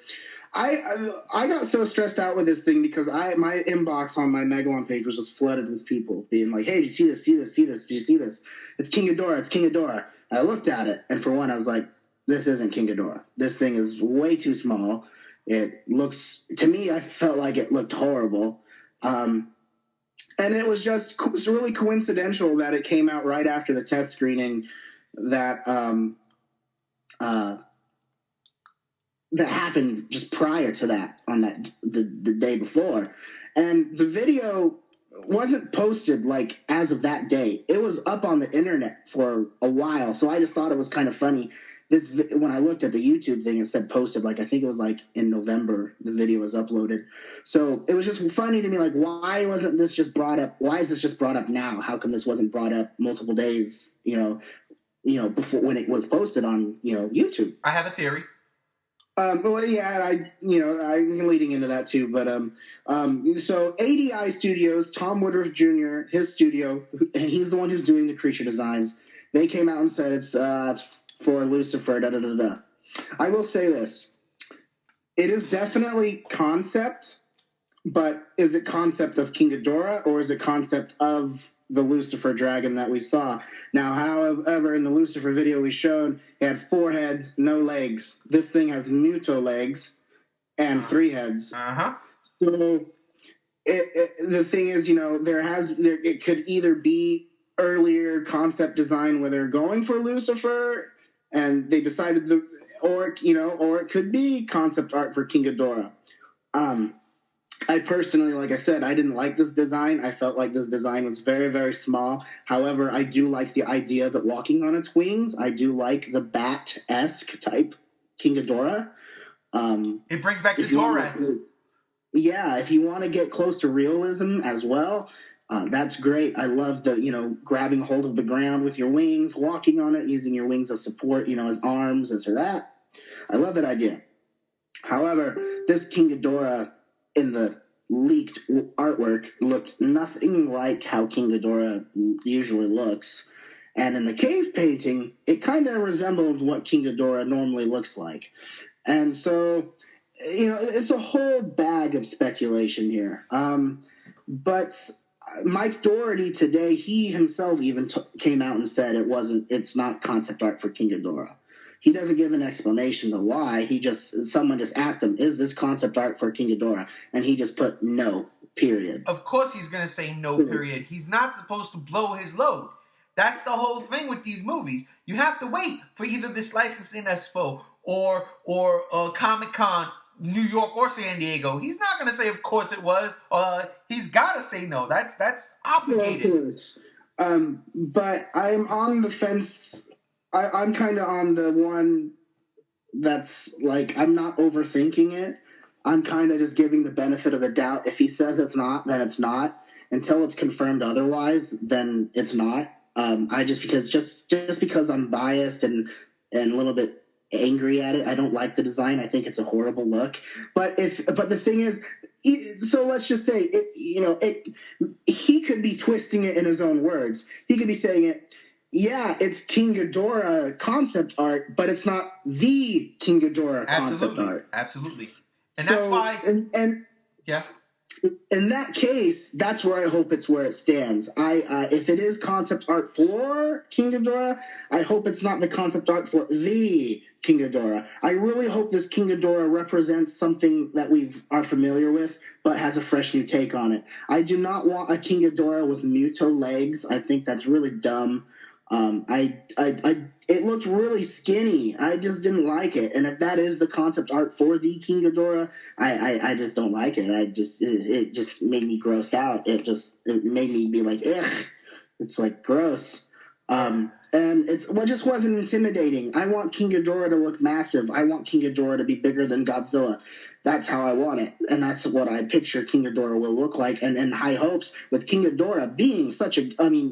I got so stressed out with this thing because my inbox on my Megalon page was just flooded with people being like, "Hey, did you see this? See this? See this? Did you see this? It's King Ghidorah. It's King Ghidorah." I looked at it, and for one, I was like, "This isn't King Ghidorah. This thing is way too small. It looks to me. I felt like it looked horrible." And it was really coincidental that it came out right after the test screening that that happened just prior to that on the day before. And the video wasn't posted like as of that day. It was up on the internet for a while. So I just thought it was kind of funny. When I looked at the YouTube thing, it said posted, like I think it was like in November the video was uploaded. So it was just funny to me, like, why wasn't this just brought up? Why is this just brought up now? How come this wasn't brought up multiple days, before when it was posted on, YouTube? I have a theory. Well, yeah, I'm leading into that too. But so ADI Studios, Tom Woodruff Jr., his studio, and he's the one who's doing the creature designs. They came out and said it's for Lucifer. Da da da da. I will say this: it is definitely concept, but is it concept of King Ghidorah or is it concept of the Lucifer dragon that we saw? Now, however, in the Lucifer video we showed, it had 4 heads, no legs. This thing has muto legs and 3 heads. Uh-huh. So the thing is, it could either be earlier concept design where they're going for Lucifer and they decided or it could be concept art for King Ghidorah. I personally, like I said, I didn't like this design. I felt like this design was very, very small. However, I do like the idea of it walking on its wings. I do like the bat-esque type King Ghidorah. It brings back the Torrents. Yeah, if you want to get close to realism as well, that's great. I love the, grabbing hold of the ground with your wings, walking on it, using your wings as support, as arms, this or that. I love that idea. However, this King Ghidorah in the leaked artwork looked nothing like how King Ghidorah usually looks. And in the cave painting, it kind of resembled what King Ghidorah normally looks like. And so, it's a whole bag of speculation here. But Mike Daugherty today, he himself even came out and said it's not concept art for King Ghidorah. He doesn't give an explanation to why. Someone just asked him, is this concept art for King Ghidorah? And he just put no, period. Of course he's going to say no, period. He's not supposed to blow his load. That's the whole thing with these movies. You have to wait for either this licensing Expo or Comic-Con, New York or San Diego. He's not going to say, of course it was. He's got to say no. That's obligated. Of course. But I'm on the fence. I'm kind of on the one that's like, I'm not overthinking it. I'm kind of just giving the benefit of the doubt. If he says it's not, then it's not. Until it's confirmed otherwise, then it's not. I just because I'm biased and a little bit angry at it, I don't like the design. I think it's a horrible look. But the thing is, so let's just say he could be twisting it in his own words. He could be saying it. Yeah, it's King Ghidorah concept art, but it's not the King Ghidorah concept art. Absolutely. And that's why. And yeah. In that case, that's where I hope it's where it stands. If it is concept art for King Ghidorah, I hope it's not the concept art for the King Ghidorah. I really hope this King Ghidorah represents something that we are familiar with, but has a fresh new take on it. I do not want a King Ghidorah with Muto legs. I think that's really dumb. It looked really skinny. I just didn't like it. And if that is the concept art for the King Ghidorah, I just don't like it. It just made me grossed out. It made me be like, ugh. It's like gross. And just wasn't intimidating. I want King Ghidorah to look massive. I want King Ghidorah to be bigger than Godzilla. That's how I want it. And that's what I picture King Ghidorah will look like. And high hopes with King Ghidorah being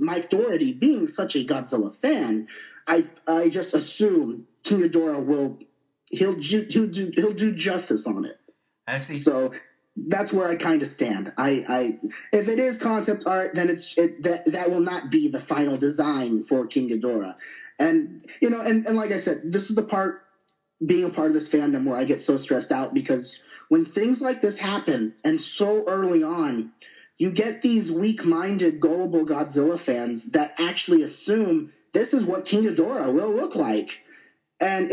Mike Daugherty being such a Godzilla fan, I just assume King Ghidorah he'll do justice on it. I see. So that's where I kind of stand. If it is concept art, then that will not be the final design for King Ghidorah. And and like I said, this is the part, being a part of this fandom, where I get so stressed out, because when things like this happen and so early on, you get these weak-minded, gullible Godzilla fans that actually assume this is what King Ghidorah will look like. And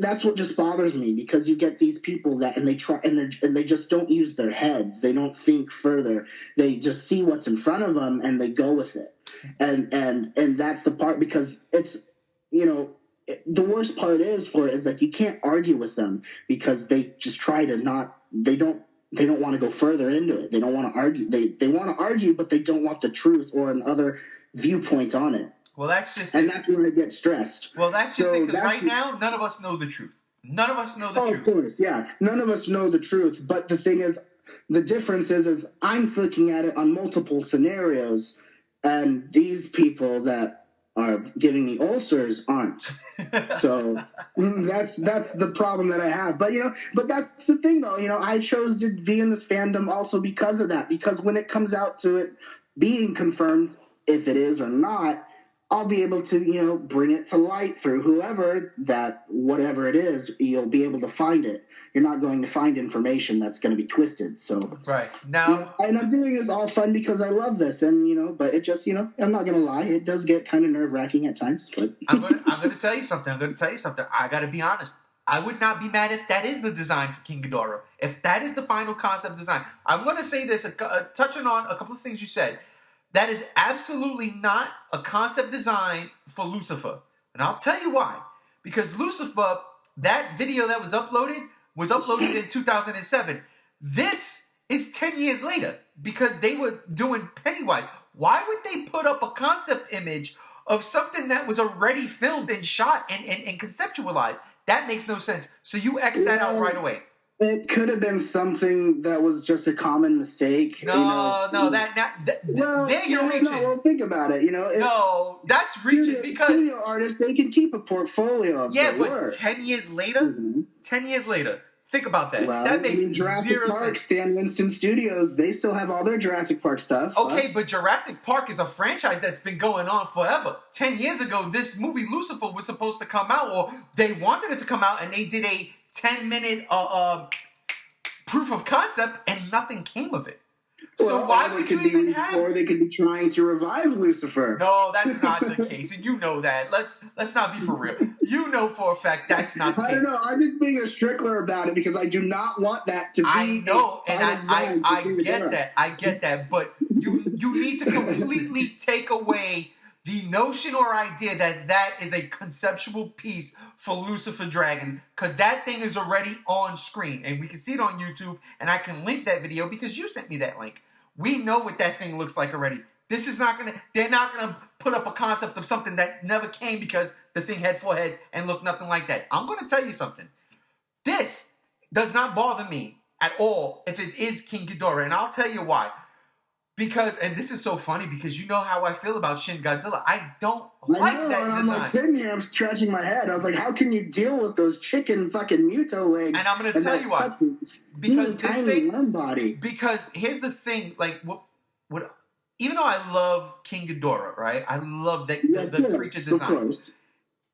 that's what just bothers me, because you get these people that, and they just don't use their heads. They don't think further. They just see what's in front of them and they go with it. And that's the part, because it's, the worst part is that you can't argue with them, because they just try to they don't want to go further into it. They don't want to argue. They want to argue, but they don't want the truth or another viewpoint on it. Well, that's just and that's where I get stressed. Well, that's just it, because right now, none of us know the truth. None of us know the truth. Of course, yeah. None of us know the truth. But the thing is, the difference is I'm looking at it on multiple scenarios, and these people that are giving me ulcers aren't. So that's the problem that I have. But but that's the thing, though. I chose to be in this fandom also because of that. Because when it comes out to it being confirmed, if it is or not, I'll be able to, bring it to light through whatever it is, you'll be able to find it. You're not going to find information that's going to be twisted. So right now, and I'm doing this all fun because I love this, and but it just, I'm not going to lie, it does get kind of nerve wracking at times. But I'm going to tell you something. I got to be honest. I would not be mad if that is the design for King Ghidorah. If that is the final concept design, I'm going to say this, touching on a couple of things you said. That is absolutely not a concept design for Lucifer. And I'll tell you why. Because Lucifer, that video that was uploaded in 2007. This is 10 years later, because they were doing Pennywise. Why would they put up a concept image of something that was already filmed and shot and conceptualized? That makes no sense. So you X that out right away. It could have been something that was just a common mistake. No, you're reaching. No, well, think about it. No, that's reaching, because studio artists, they can keep a portfolio of their work. 10 years later, 10 years later, think about that. Well, that makes Jurassic zero Park, sense. Stan Winston Studios, they still have all their Jurassic Park stuff. Okay, but Jurassic Park is a franchise that's been going on forever. 10 years ago, this movie Lucifer was supposed to come out, or they wanted it to come out, and they did a 10-minute proof of concept, and nothing came of it. So why would you even have? Or they could be trying to revive Lucifer. No, that's not the case, and you know that. Let's not be for real. You know for a fact that's not the case. I don't know. I'm just being a strickler about it, because I do not want that to be. I know, and I get that. I get that, but you need to completely take away the notion or idea that is a conceptual piece for Lucifer Dragon, because that thing is already on screen, and we can see it on YouTube, and I can link that video because you sent me that link. We know what that thing looks like already. They're not gonna put up a concept of something that never came, because the thing had 4 heads and looked nothing like that. I'm gonna tell you something. This does not bother me at all if it is King Ghidorah, and I'll tell you why. Because, and this is so funny because you know how I feel about Shin Godzilla. I don't like that and design. I'm like sitting here, I'm scratching my head. I was like, how can you deal with those chicken fucking Muto legs? And I'm going to tell you why. Because this tiny worm body. Because here's the thing, like what even though I love King Ghidorah, right? I love that the creature design.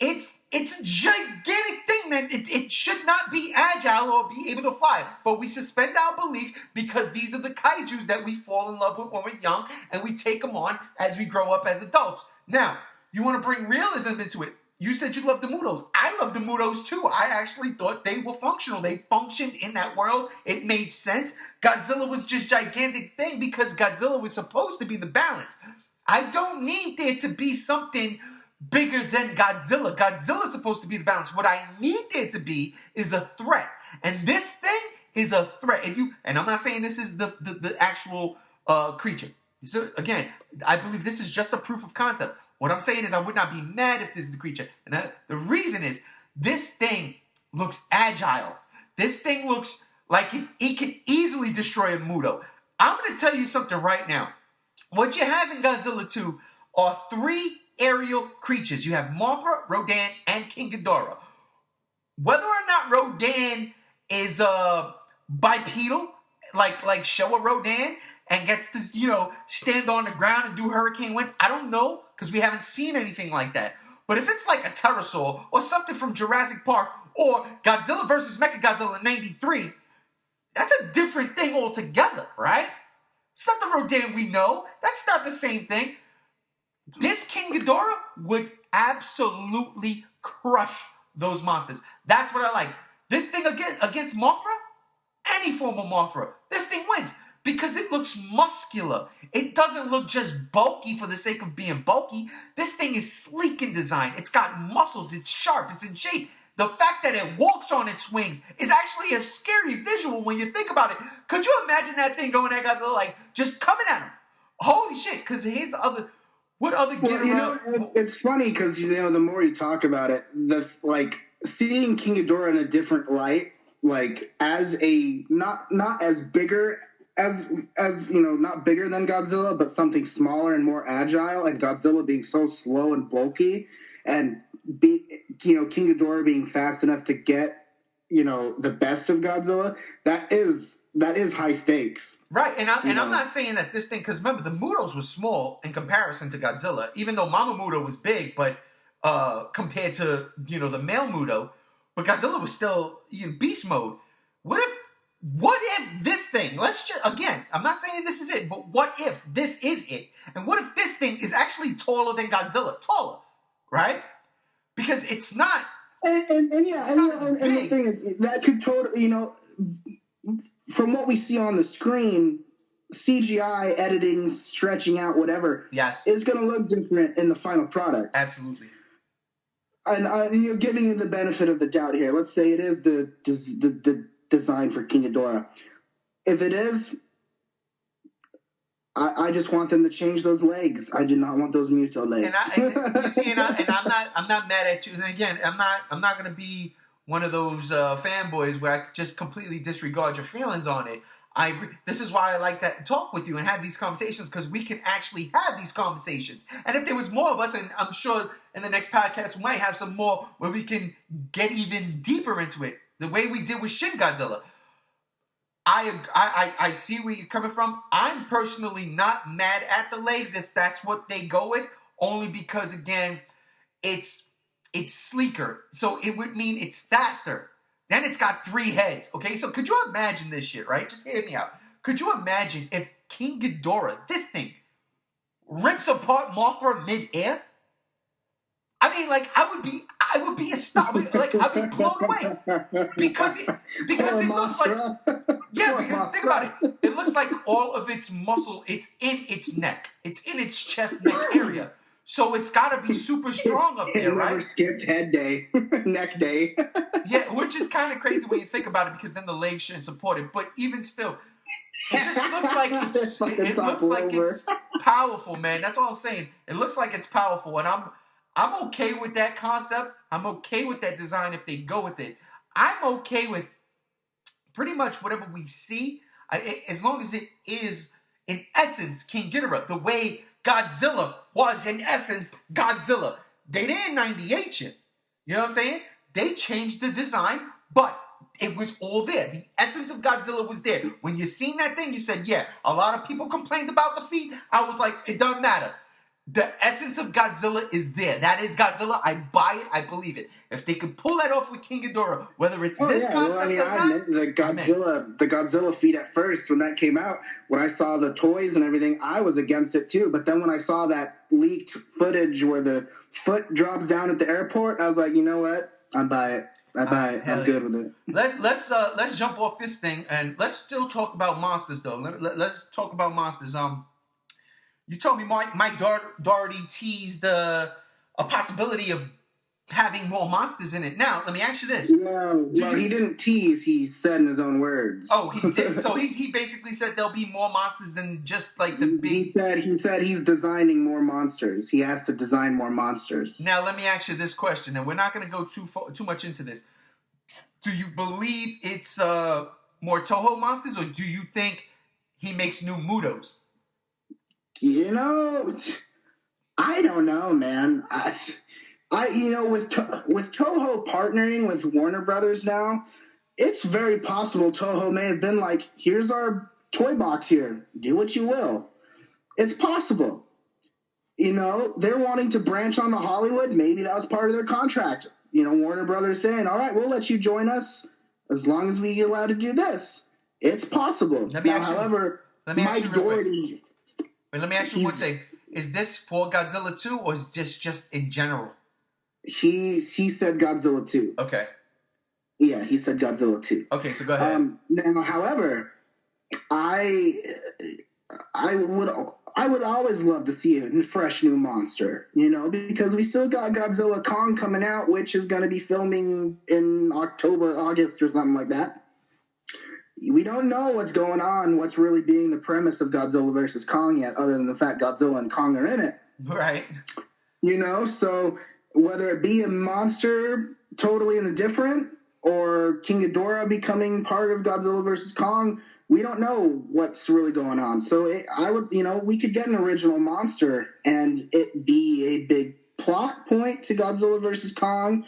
It's a gigantic thing that it should not be agile or be able to fly. But we suspend our belief because these are the kaijus that we fall in love with when we're young and we take them on as we grow up as adults. Now, you want to bring realism into it. You said you love the Mutos. I love the Mutos too. I actually thought they were functional. They functioned in that world. It made sense. Godzilla was just gigantic thing because Godzilla was supposed to be the balance. I don't need there to be something bigger than Godzilla. Godzilla's supposed to be the balance. What I need there to be is a threat. And this thing is a threat. And I'm not saying this is the actual creature. So again, I believe this is just a proof of concept. What I'm saying is I would not be mad if this is the creature. And the reason is this thing looks agile. This thing looks like it can easily destroy a Muto. I'm going to tell you something right now. What you have in Godzilla 2 are 3 aerial creatures. You have Mothra, Rodan, and King Ghidorah. Whether or not Rodan is bipedal, like Showa Rodan, and gets to, stand on the ground and do hurricane winds, I don't know, because we haven't seen anything like that. But if it's like a pterosaur or something from Jurassic Park or Godzilla versus Mechagodzilla in 93, that's a different thing altogether, right? It's not the Rodan we know. That's not the same thing. This King Ghidorah would absolutely crush those monsters. That's what I like. This thing against Mothra, any form of Mothra, this thing wins. Because it looks muscular. It doesn't look just bulky for the sake of being bulky. This thing is sleek in design. It's got muscles. It's sharp. It's in shape. The fact that it walks on its wings is actually a scary visual when you think about it. Could you imagine that thing going at Godzilla, like, just coming at him? Holy shit, because here's the other... What other... it's funny because, the more you talk about it, seeing King Ghidorah in a different light, as a... Not as bigger... As not bigger than Godzilla, but something smaller and more agile, and Godzilla being so slow and bulky, and King Ghidorah being fast enough to get the best of Godzilla, that is high stakes, right? And I'm not saying that this thing, because remember the Mutos was small in comparison to Godzilla, even though Mama Muto was big, but compared to the male Muto, but Godzilla was still in beast mode. What if this thing, again, I'm not saying this is it, but what if this is it? And what if this thing is actually taller than Godzilla? Taller, right? Because it's not. And the thing is, that could totally, from what we see on the screen, CGI, editing, stretching out, whatever, yes, is going to look different in the final product. Absolutely. And you're giving you the benefit of the doubt here. Let's say it is the design for King Ghidorah. If it is, I just want them to change those legs. I do not want those Muto legs. I'm not mad at you. And again, I'm not going to be one of those fanboys where I just completely disregard your feelings on it. I agree. This is why I like to talk with you and have these conversations, because we can actually have these conversations. And if there was more of us, and I'm sure in the next podcast we might have some more where we can get even deeper into it, the way we did with Shin Godzilla. I see where you're coming from. I'm personally not mad at the legs if that's what they go with, only because, again, it's sleeker. So it would mean it's faster. Then it's got 3 heads, okay? So could you imagine this shit, right? Just hear me out. Could you imagine if King Ghidorah, this thing, rips apart Mothra mid-air? I mean, I would be astounded. I'd be blown away because it looks like, yeah. Because think about it. It looks like all of its muscle. It's in its neck. It's in its chest neck area. So it's got to be super strong up there, right? Never skipped head day, neck day. Yeah, which is kind of crazy when you think about it, because then the legs shouldn't support it. But even still, it just looks like it's powerful, man. That's all I'm saying. It looks like it's powerful, and I'm okay with that concept. I'm okay with that design if they go with it. I'm okay with pretty much whatever we see, as long as it is in essence King Ghidorah, the way Godzilla was in essence Godzilla. They didn't 98 you. You know what I'm saying? They changed the design, but it was all there. The essence of Godzilla was there. When you seen that thing, you said, yeah, a lot of people complained about the feet. I was like, it doesn't matter. The essence of Godzilla is there. That is Godzilla. I buy it. I believe it. If they could pull that off with King Ghidorah, whether it's concept or not, I meant the Godzilla feet at first when that came out. When I saw the toys and everything, I was against it too. But then when I saw that leaked footage where the foot drops down at the airport, I was like, you know what? I buy it. I'm good with it. Let's jump off this thing and let's still talk about monsters though. Let's talk about monsters. You told me Mike Daugherty teased a possibility of having more monsters in it. Now, let me ask you this. No, he didn't tease. He said in his own words. Oh, he did? So he basically said there'll be more monsters than just like the big... He said he's designing more monsters. He has to design more monsters. Now, let me ask you this question, and we're not going to go too much into this. Do you believe it's more Toho monsters, or do you think he makes new Mutos? You know, I don't know, man. With Toho partnering with Warner Brothers now, it's very possible Toho may have been like, here's our toy box here. Do what you will. It's possible. They're wanting to branch onto Hollywood. Maybe that was part of their contract. Warner Brothers saying, all right, we'll let you join us as long as we get allowed to do this. It's possible. However, Mike Daugherty... Wait, let me ask you one thing. Is this for Godzilla 2 or is this just in general? He said Godzilla 2. Okay. Yeah, he said Godzilla 2. Okay, so go ahead. Now, however, I would always love to see a fresh new monster, because we still got Godzilla Kong coming out, which is going to be filming in October, August, or something like that. We don't know what's going on, what's really being the premise of Godzilla versus Kong yet, other than the fact Godzilla and Kong are in it. Right. So whether it be a monster totally indifferent or King Ghidorah becoming part of Godzilla versus Kong, we don't know what's really going on. So we could get an original monster and it be a big plot point to Godzilla versus Kong,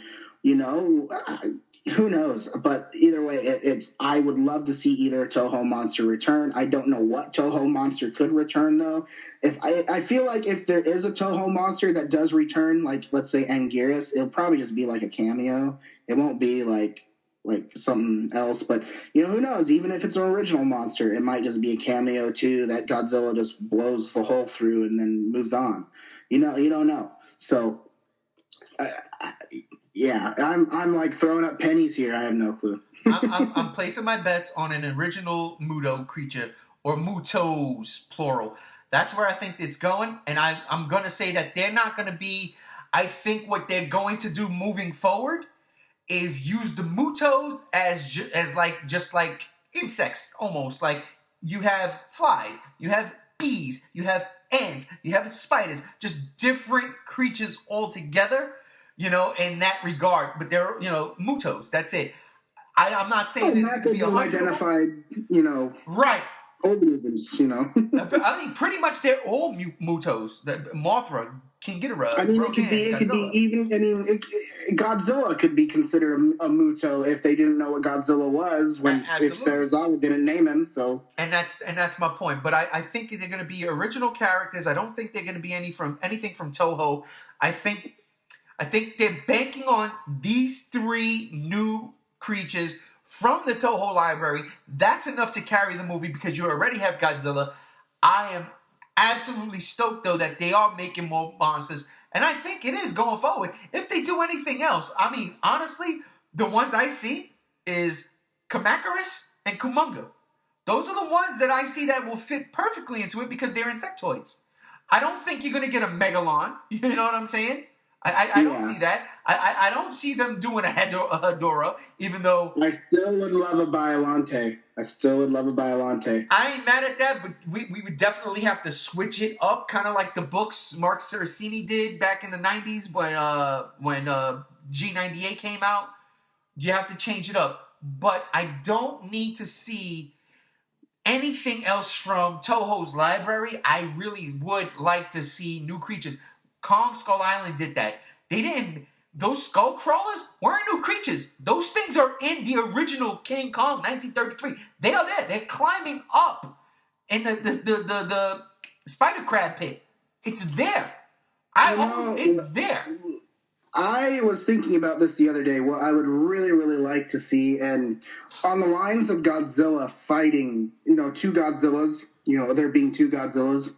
who knows? But either way, I would love to see either a Toho monster return. I don't know what Toho monster could return though. I feel like if there is a Toho monster that does return, like let's say Anguirus, it'll probably just be like a cameo. It won't be like something else. But who knows? Even if it's an original monster, it might just be a cameo too that Godzilla just blows the hole through and then moves on. You don't know. So. Yeah, I'm like throwing up pennies here. I have no clue. I'm placing my bets on an original Muto creature, or Mutos, plural. That's where I think it's going, and I'm going to say that they're not going to be... I think what they're going to do moving forward is use the Mutos as just like insects, almost. Like, you have flies, you have bees, you have ants, you have spiders, just different creatures all together. In that regard, but they're, Mutos. That's it. I'm not saying this could be 100 identified, right. organisms, I mean, pretty much they're all Mutos. Mothra, King Ghidorah. I mean, it could be even. I mean, Godzilla could be considered a Muto if they didn't know what Godzilla was if Serizawa didn't name him. So, and that's my point. But I think they're going to be original characters. I don't think they're going to be anything from Toho. I think they're banking on these 3 new creatures from the Toho library. That's enough to carry the movie because you already have Godzilla. I am absolutely stoked, though, that they are making more monsters. And I think it is going forward. If they do anything else, I mean, honestly, the ones I see is Kamacuras and Kumonga. Those are the ones that I see that will fit perfectly into it because they're insectoids. I don't think you're going to get a Megalon. You know what I'm saying? I don't see that. I don't see them doing a Ghidorah, even though... I still would love a Biollante. I ain't mad at that, but we would definitely have to switch it up, kind of like the books Mark Cerasini did back in the 90s when G98 came out. You have to change it up. but I don't need to see anything else from Toho's library. I really would like to see new creatures. Kong Skull Island did that. They didn't. Those skull crawlers weren't new creatures. Those things are in the original King Kong, 1933. They are there. They're climbing up in the spider crab pit. It's there. It's there. I was thinking about this the other day. What I would really, really like to see, and on the lines of Godzilla fighting, two Godzillas, there being two Godzillas,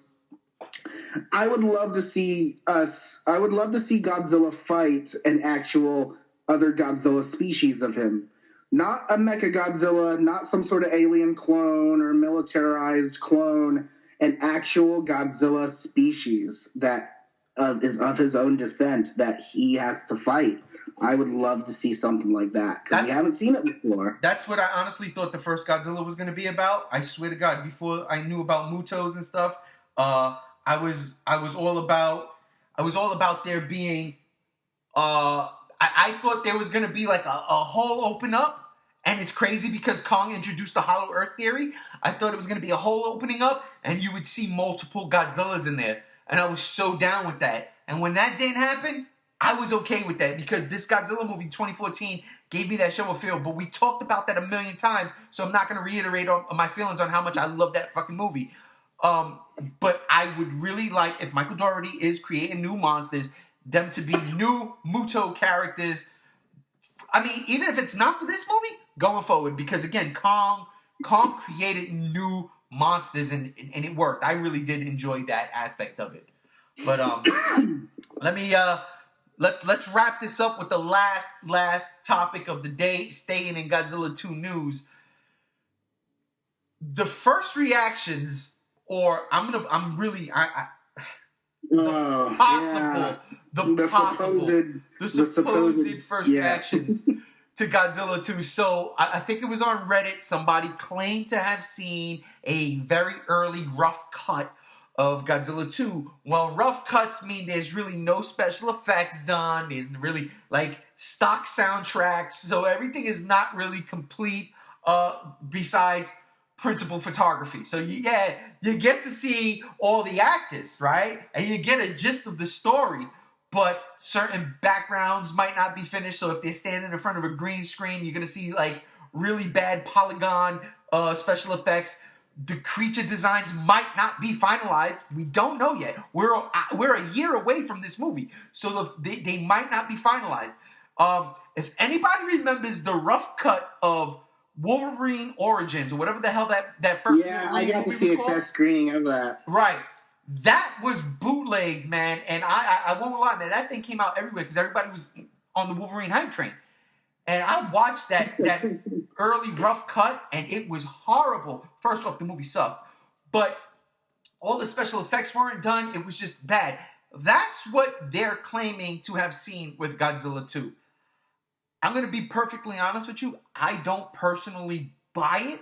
I would love to see Godzilla fight an actual other Godzilla species of him. Not a Mecha Godzilla, not some sort of alien clone or militarized clone, an actual Godzilla species that is of his own descent that he has to fight. I would love to see something like that because we haven't seen it before. That's what I honestly thought the first Godzilla was going to be about. I swear to God, before I knew about Mutos and stuff, I was all about there being. I thought there was going to be like a hole open up, and it's crazy because Kong introduced the Hollow Earth theory. I thought it was going to be a hole opening up, and you would see multiple Godzillas in there. And I was so down with that. And when that didn't happen, I was okay with that because this Godzilla movie 2014 gave me that show of feel. But we talked about that a million times, so I'm not going to reiterate my feelings on how much I love that fucking movie. But I would really like, if Michael Daugherty is creating new monsters, them to be new Muto characters. I mean, even if it's not for this movie, going forward. Because again, Kong created new monsters and it worked. I really did enjoy that aspect of it. But let's wrap this up with the last topic of the day, staying in Godzilla 2 news. The first reactions, or the supposed first reactions to Godzilla 2. So I think it was on Reddit. Somebody claimed to have seen a very early rough cut of Godzilla 2. Well, rough cuts mean there's really no special effects done. There's really like stock soundtracks. So everything is not really complete besides principal photography. So you get to see all the actors, right? And you get a gist of the story. But certain backgrounds might not be finished. So if they're standing in front of a green screen, you're going to see like really bad polygon special effects. The creature designs might not be finalized. We don't know yet. We're a year away from this movie. So they might not be finalized. If anybody remembers the rough cut of Wolverine Origins or whatever the hell that first Wolverine I got to see a test screening of that. Right. That was bootlegged, man, and I won't lie, man. That thing came out everywhere because everybody was on the Wolverine hype train. And I watched that early rough cut, and it was horrible. First off, the movie sucked. But all the special effects weren't done. It was just bad. That's what they're claiming to have seen with Godzilla 2. I'm going to be perfectly honest with you. I don't personally buy it.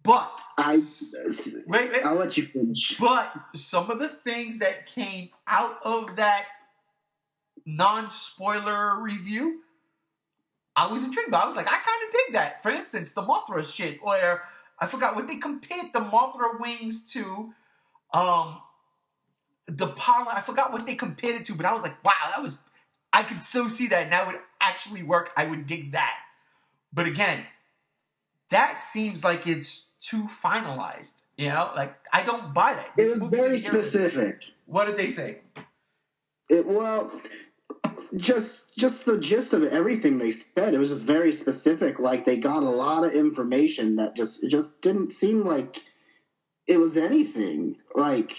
But wait. I'll let you finish. But some of the things that came out of that non-spoiler review, I was intrigued by. I was like, I kind of dig that. For instance, the Mothra shit, where I forgot what they compared the Mothra wings to. The pollen, I forgot what they compared it to, but I was like, wow, I could so see that, and that would actually work. I would dig that. But again, that seems like it's too finalized, like I don't buy that. It was very specific. What did they say? Just the gist of everything they said. It was just very specific. Like they got a lot of information that just didn't seem like it was anything. Like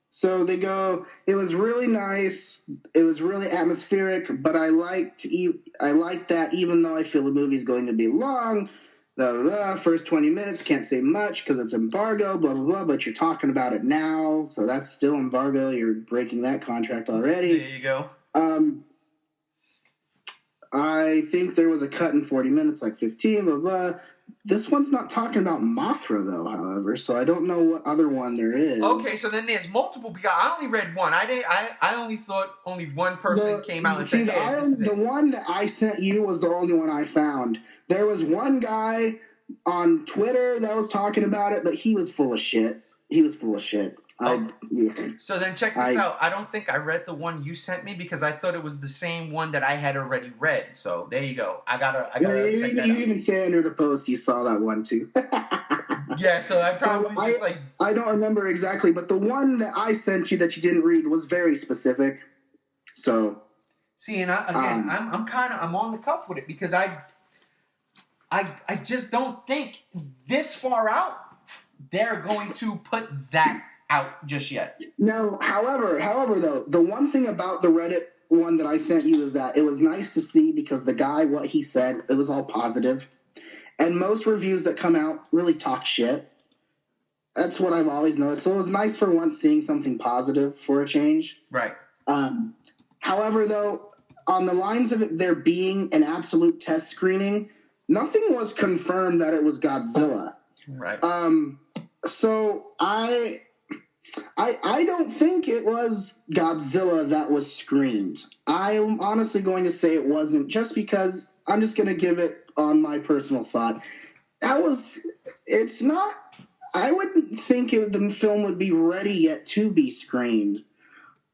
so they go. It was really nice. It was really atmospheric. But I liked that even though I feel the movie's going to be long. First 20 minutes, can't say much because it's embargo, blah, blah, blah, but you're talking about it now, so that's still embargo. You're breaking that contract already. There you go. I think there was a cut in 40 minutes, like 15, blah, blah. this one's not talking about Mothra, though, however, so I don't know what other one there is. Okay, so then there's multiple. Because I only read one. I only thought only one person came out and said, "Yeah, this is it." The one that I sent you was the only one I found. There was one guy on Twitter that was talking about it, but he was full of shit. So then check this out. I don't think I read the one you sent me because I thought it was the same one that I had already read. So there you go. I gotta check that out. You even say under the post you saw that one too. Yeah, so I probably I don't remember exactly, but the one that I sent you that you didn't read was very specific. So see, and I'm on the cuff with it because I just don't think this far out they're going to put that out just yet. No, however, though, the one thing about the Reddit one that I sent you is that it was nice to see because the guy, what he said, it was all positive. And most reviews that come out really talk shit. That's what I've always noticed. So it was nice for once seeing something positive for a change. Right. However, though, on the lines of it there being an absolute test screening, nothing was confirmed that it was Godzilla. Right. So I don't think it was Godzilla that was screened. I'm honestly going to say it wasn't, just because I'm just going to give it on my personal thought. It's not, I wouldn't think the film would be ready yet to be screened.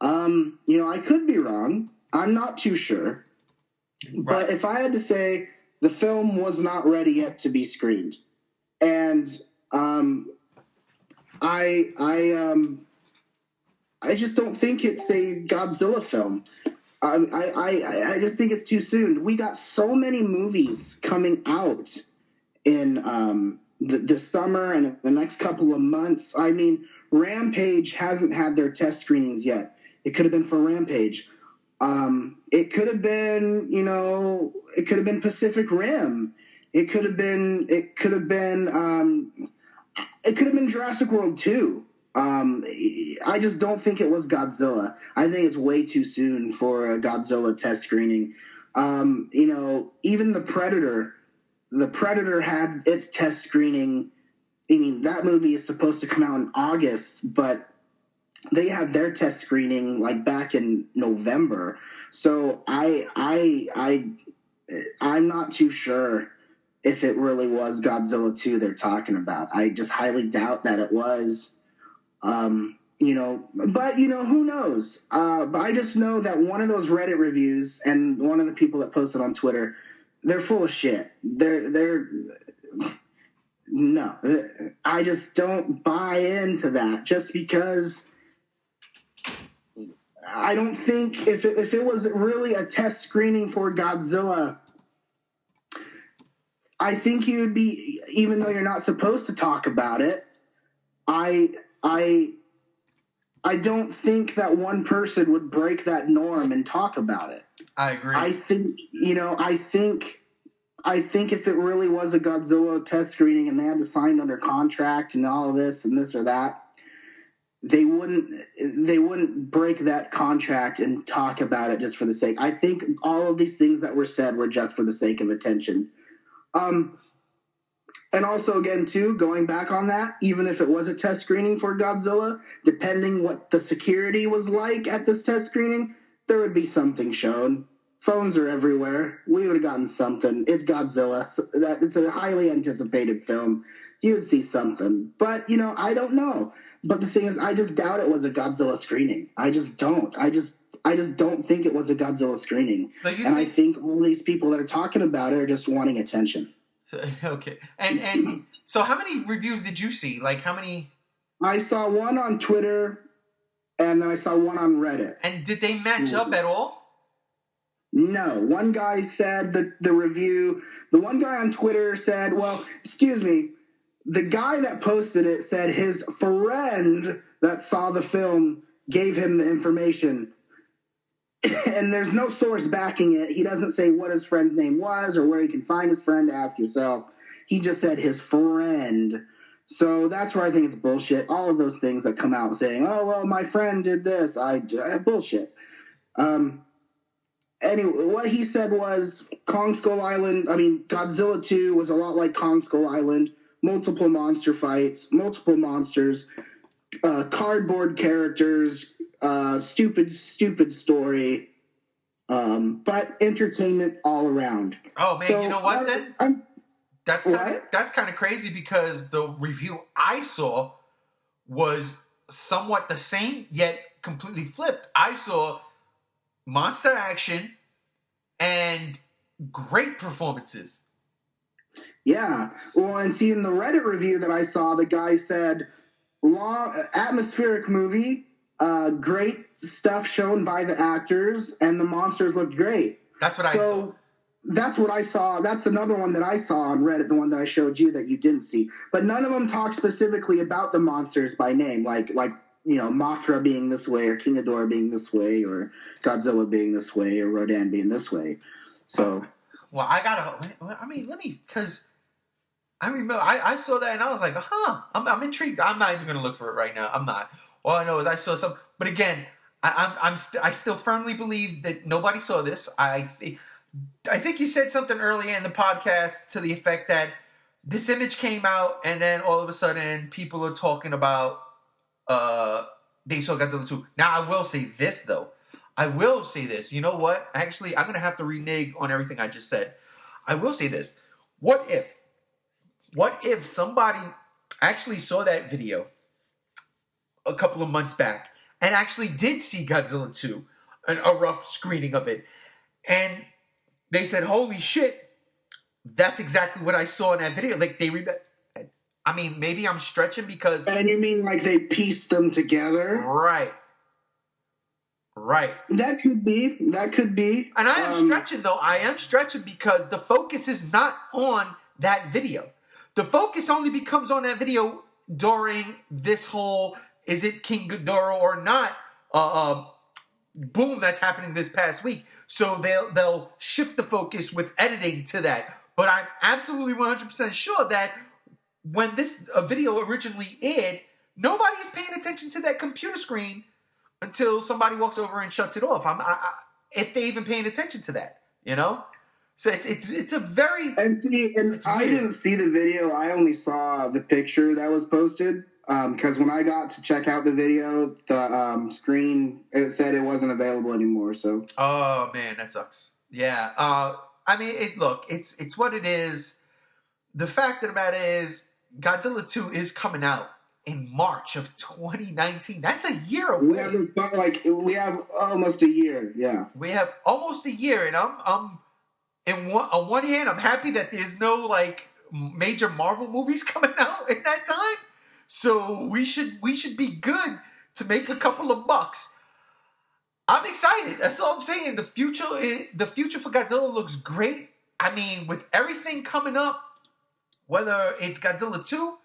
I could be wrong. I'm not too sure. Right. But if I had to say, the film was not ready yet to be screened. And I just don't think it's a Godzilla film. I just think it's too soon. We got so many movies coming out in the summer and the next couple of months. I mean, Rampage hasn't had their test screenings yet. It could have been for Rampage. It could have been, it could have been Pacific Rim. It could have been Jurassic World 2. I just don't think it was Godzilla. I think it's way too soon for a Godzilla test screening. Even The Predator had its test screening. I mean, that movie is supposed to come out in August, but they had their test screening like back in November. So I'm not too sure if it really was Godzilla 2 they're talking about. I just highly doubt that it was. But who knows? But I just know that one of those Reddit reviews and one of the people that posted on Twitter, they're full of shit. No, I just don't buy into that just because I don't think if it was really a test screening for Godzilla, I think you would be, even though you're not supposed to talk about it, I don't think that one person would break that norm and talk about it. I agree. I think if it really was a Godzilla test screening and they had to sign under contract and all of this and this or that, they wouldn't break that contract and talk about it just for the sake. I think all of these things that were said were just for the sake of attention. And also, again, too, going back on that, even if it was a test screening for Godzilla, depending what the security was like at this test screening, there would be something shown. Phones are everywhere. We would have gotten something. It's Godzilla. It's a highly anticipated film. You would see something. But, I don't know. But the thing is, I just doubt it was a Godzilla screening. I just don't. I just don't think it was a Godzilla screening. I think all these people that are talking about it are just wanting attention. Okay. And so how many reviews did you see? Like how many? I saw one on Twitter and then I saw one on Reddit. And did they match up at all? No. One guy said that the one guy on Twitter said, well, excuse me, the guy that posted it said his friend that saw the film gave him the information. And there's no source backing it. He doesn't say what his friend's name was or where you can find his friend to ask yourself. He just said his friend. So that's where I think it's bullshit. All of those things that come out saying, oh, well, my friend did this. Bullshit. Anyway, what he said was Godzilla 2 was a lot like Kong Skull Island. Multiple monster fights, multiple monsters, cardboard characters, stupid story, but entertainment all around. Oh man, so, you know what then? That's kind of crazy because the review I saw was somewhat the same yet completely flipped. I saw monster action and great performances. Yeah. Well, and see, in the Reddit review that I saw, the guy said, atmospheric movie, great stuff shown by the actors, and the monsters looked great. That's what I saw. That's what I saw. That's another one that I saw on Reddit, the one that I showed you that you didn't see. But none of them talk specifically about the monsters by name, like Mothra being this way, or King Ghidorah being this way, or Godzilla being this way, or Rodan being this way. So, well, because I remember I saw that and I was like, I'm intrigued. I'm not even going to look for it right now. I'm not. All I know is I saw some. But again, I still firmly believe that nobody saw this. I think you said something earlier in the podcast to the effect that this image came out and then all of a sudden people are talking about they saw Godzilla 2. Now, I will say this, though. I will say this. You know what? Actually, I'm going to have to renege on everything I just said. I will say this. What if somebody actually saw that video a couple of months back and actually did see Godzilla 2, a rough screening of it, and they said, holy shit, that's exactly what I saw in that video. Like, maybe I'm stretching because... And you mean like they pieced them together? Right. That could be. And I am stretching, though. I am stretching because the focus is not on that video. The focus only becomes on that video during this whole, is it King Ghidorah or not, boom that's happening this past week. So they'll shift the focus with editing to that. But I'm absolutely 100% sure that when this video originally aired, nobody's paying attention to that computer screen until somebody walks over and shuts it off. If they even paying attention to that, you know. So it's a very I didn't see the video. I only saw the picture that was posted. Because when I got to check out the video, the screen, it said it wasn't available anymore. So, oh man, that sucks. Yeah. It's what it is. The fact of the matter is, Godzilla 2 is coming out in March of 2019. That's a year away. We have almost a year. Yeah, we have almost a year, and on one hand, I'm happy that there's no major Marvel movies coming out in that time. So we should be good to make a couple of bucks. I'm excited. That's all I'm saying. The future for Godzilla looks great. I mean, with everything coming up, whether it's Godzilla 2,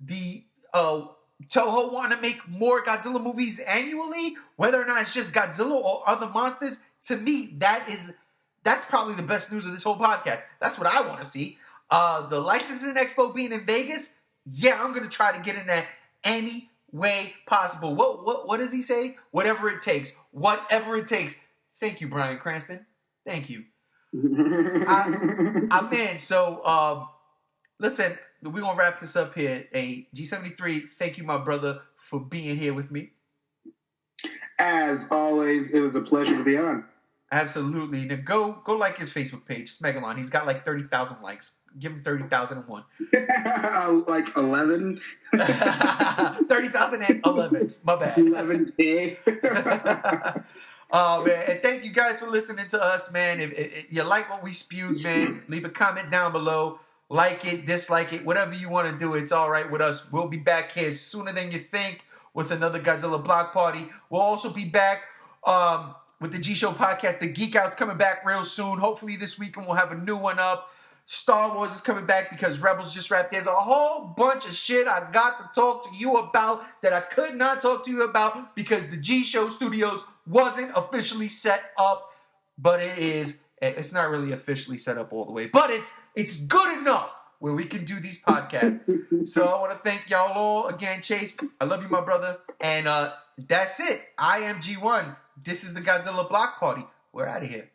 the Toho want to make more Godzilla movies annually, whether or not it's just Godzilla or other monsters, to me, that's probably the best news of this whole podcast. That's what I want to see. The licensing expo being in Vegas, yeah, I'm going to try to get in there any way possible. What does he say? Whatever it takes. Whatever it takes. Thank you, Bryan Cranston. Thank you. I'm in. So, listen, we're going to wrap this up here. G73, thank you, my brother, for being here with me. As always, it was a pleasure to be on. Absolutely. Now go like his Facebook page, Smegalon. He's got 30,000 likes. Give him 30,001. 11? 30,011. My bad. 11K. Oh, man. And thank you guys for listening to us, man. If you like what we spewed, man, leave a comment down below. Like it, dislike it, whatever you want to do, it's all right with us. We'll be back here sooner than you think with another Godzilla Block Party. We'll also be back with the G Show podcast. The Geek Out's coming back real soon. Hopefully this weekend we'll have a new one up. Star Wars is coming back because Rebels just wrapped. There's a whole bunch of shit I got to talk to you about that I could not talk to you about because the G Show Studios wasn't officially set up, but it is. It's not really officially set up all the way, but it's good enough where we can do these podcasts. So I want to thank y'all all again. Chase, I love you, my brother. And that's it. I am G1. This is the Godzilla Block Party. We're out of here.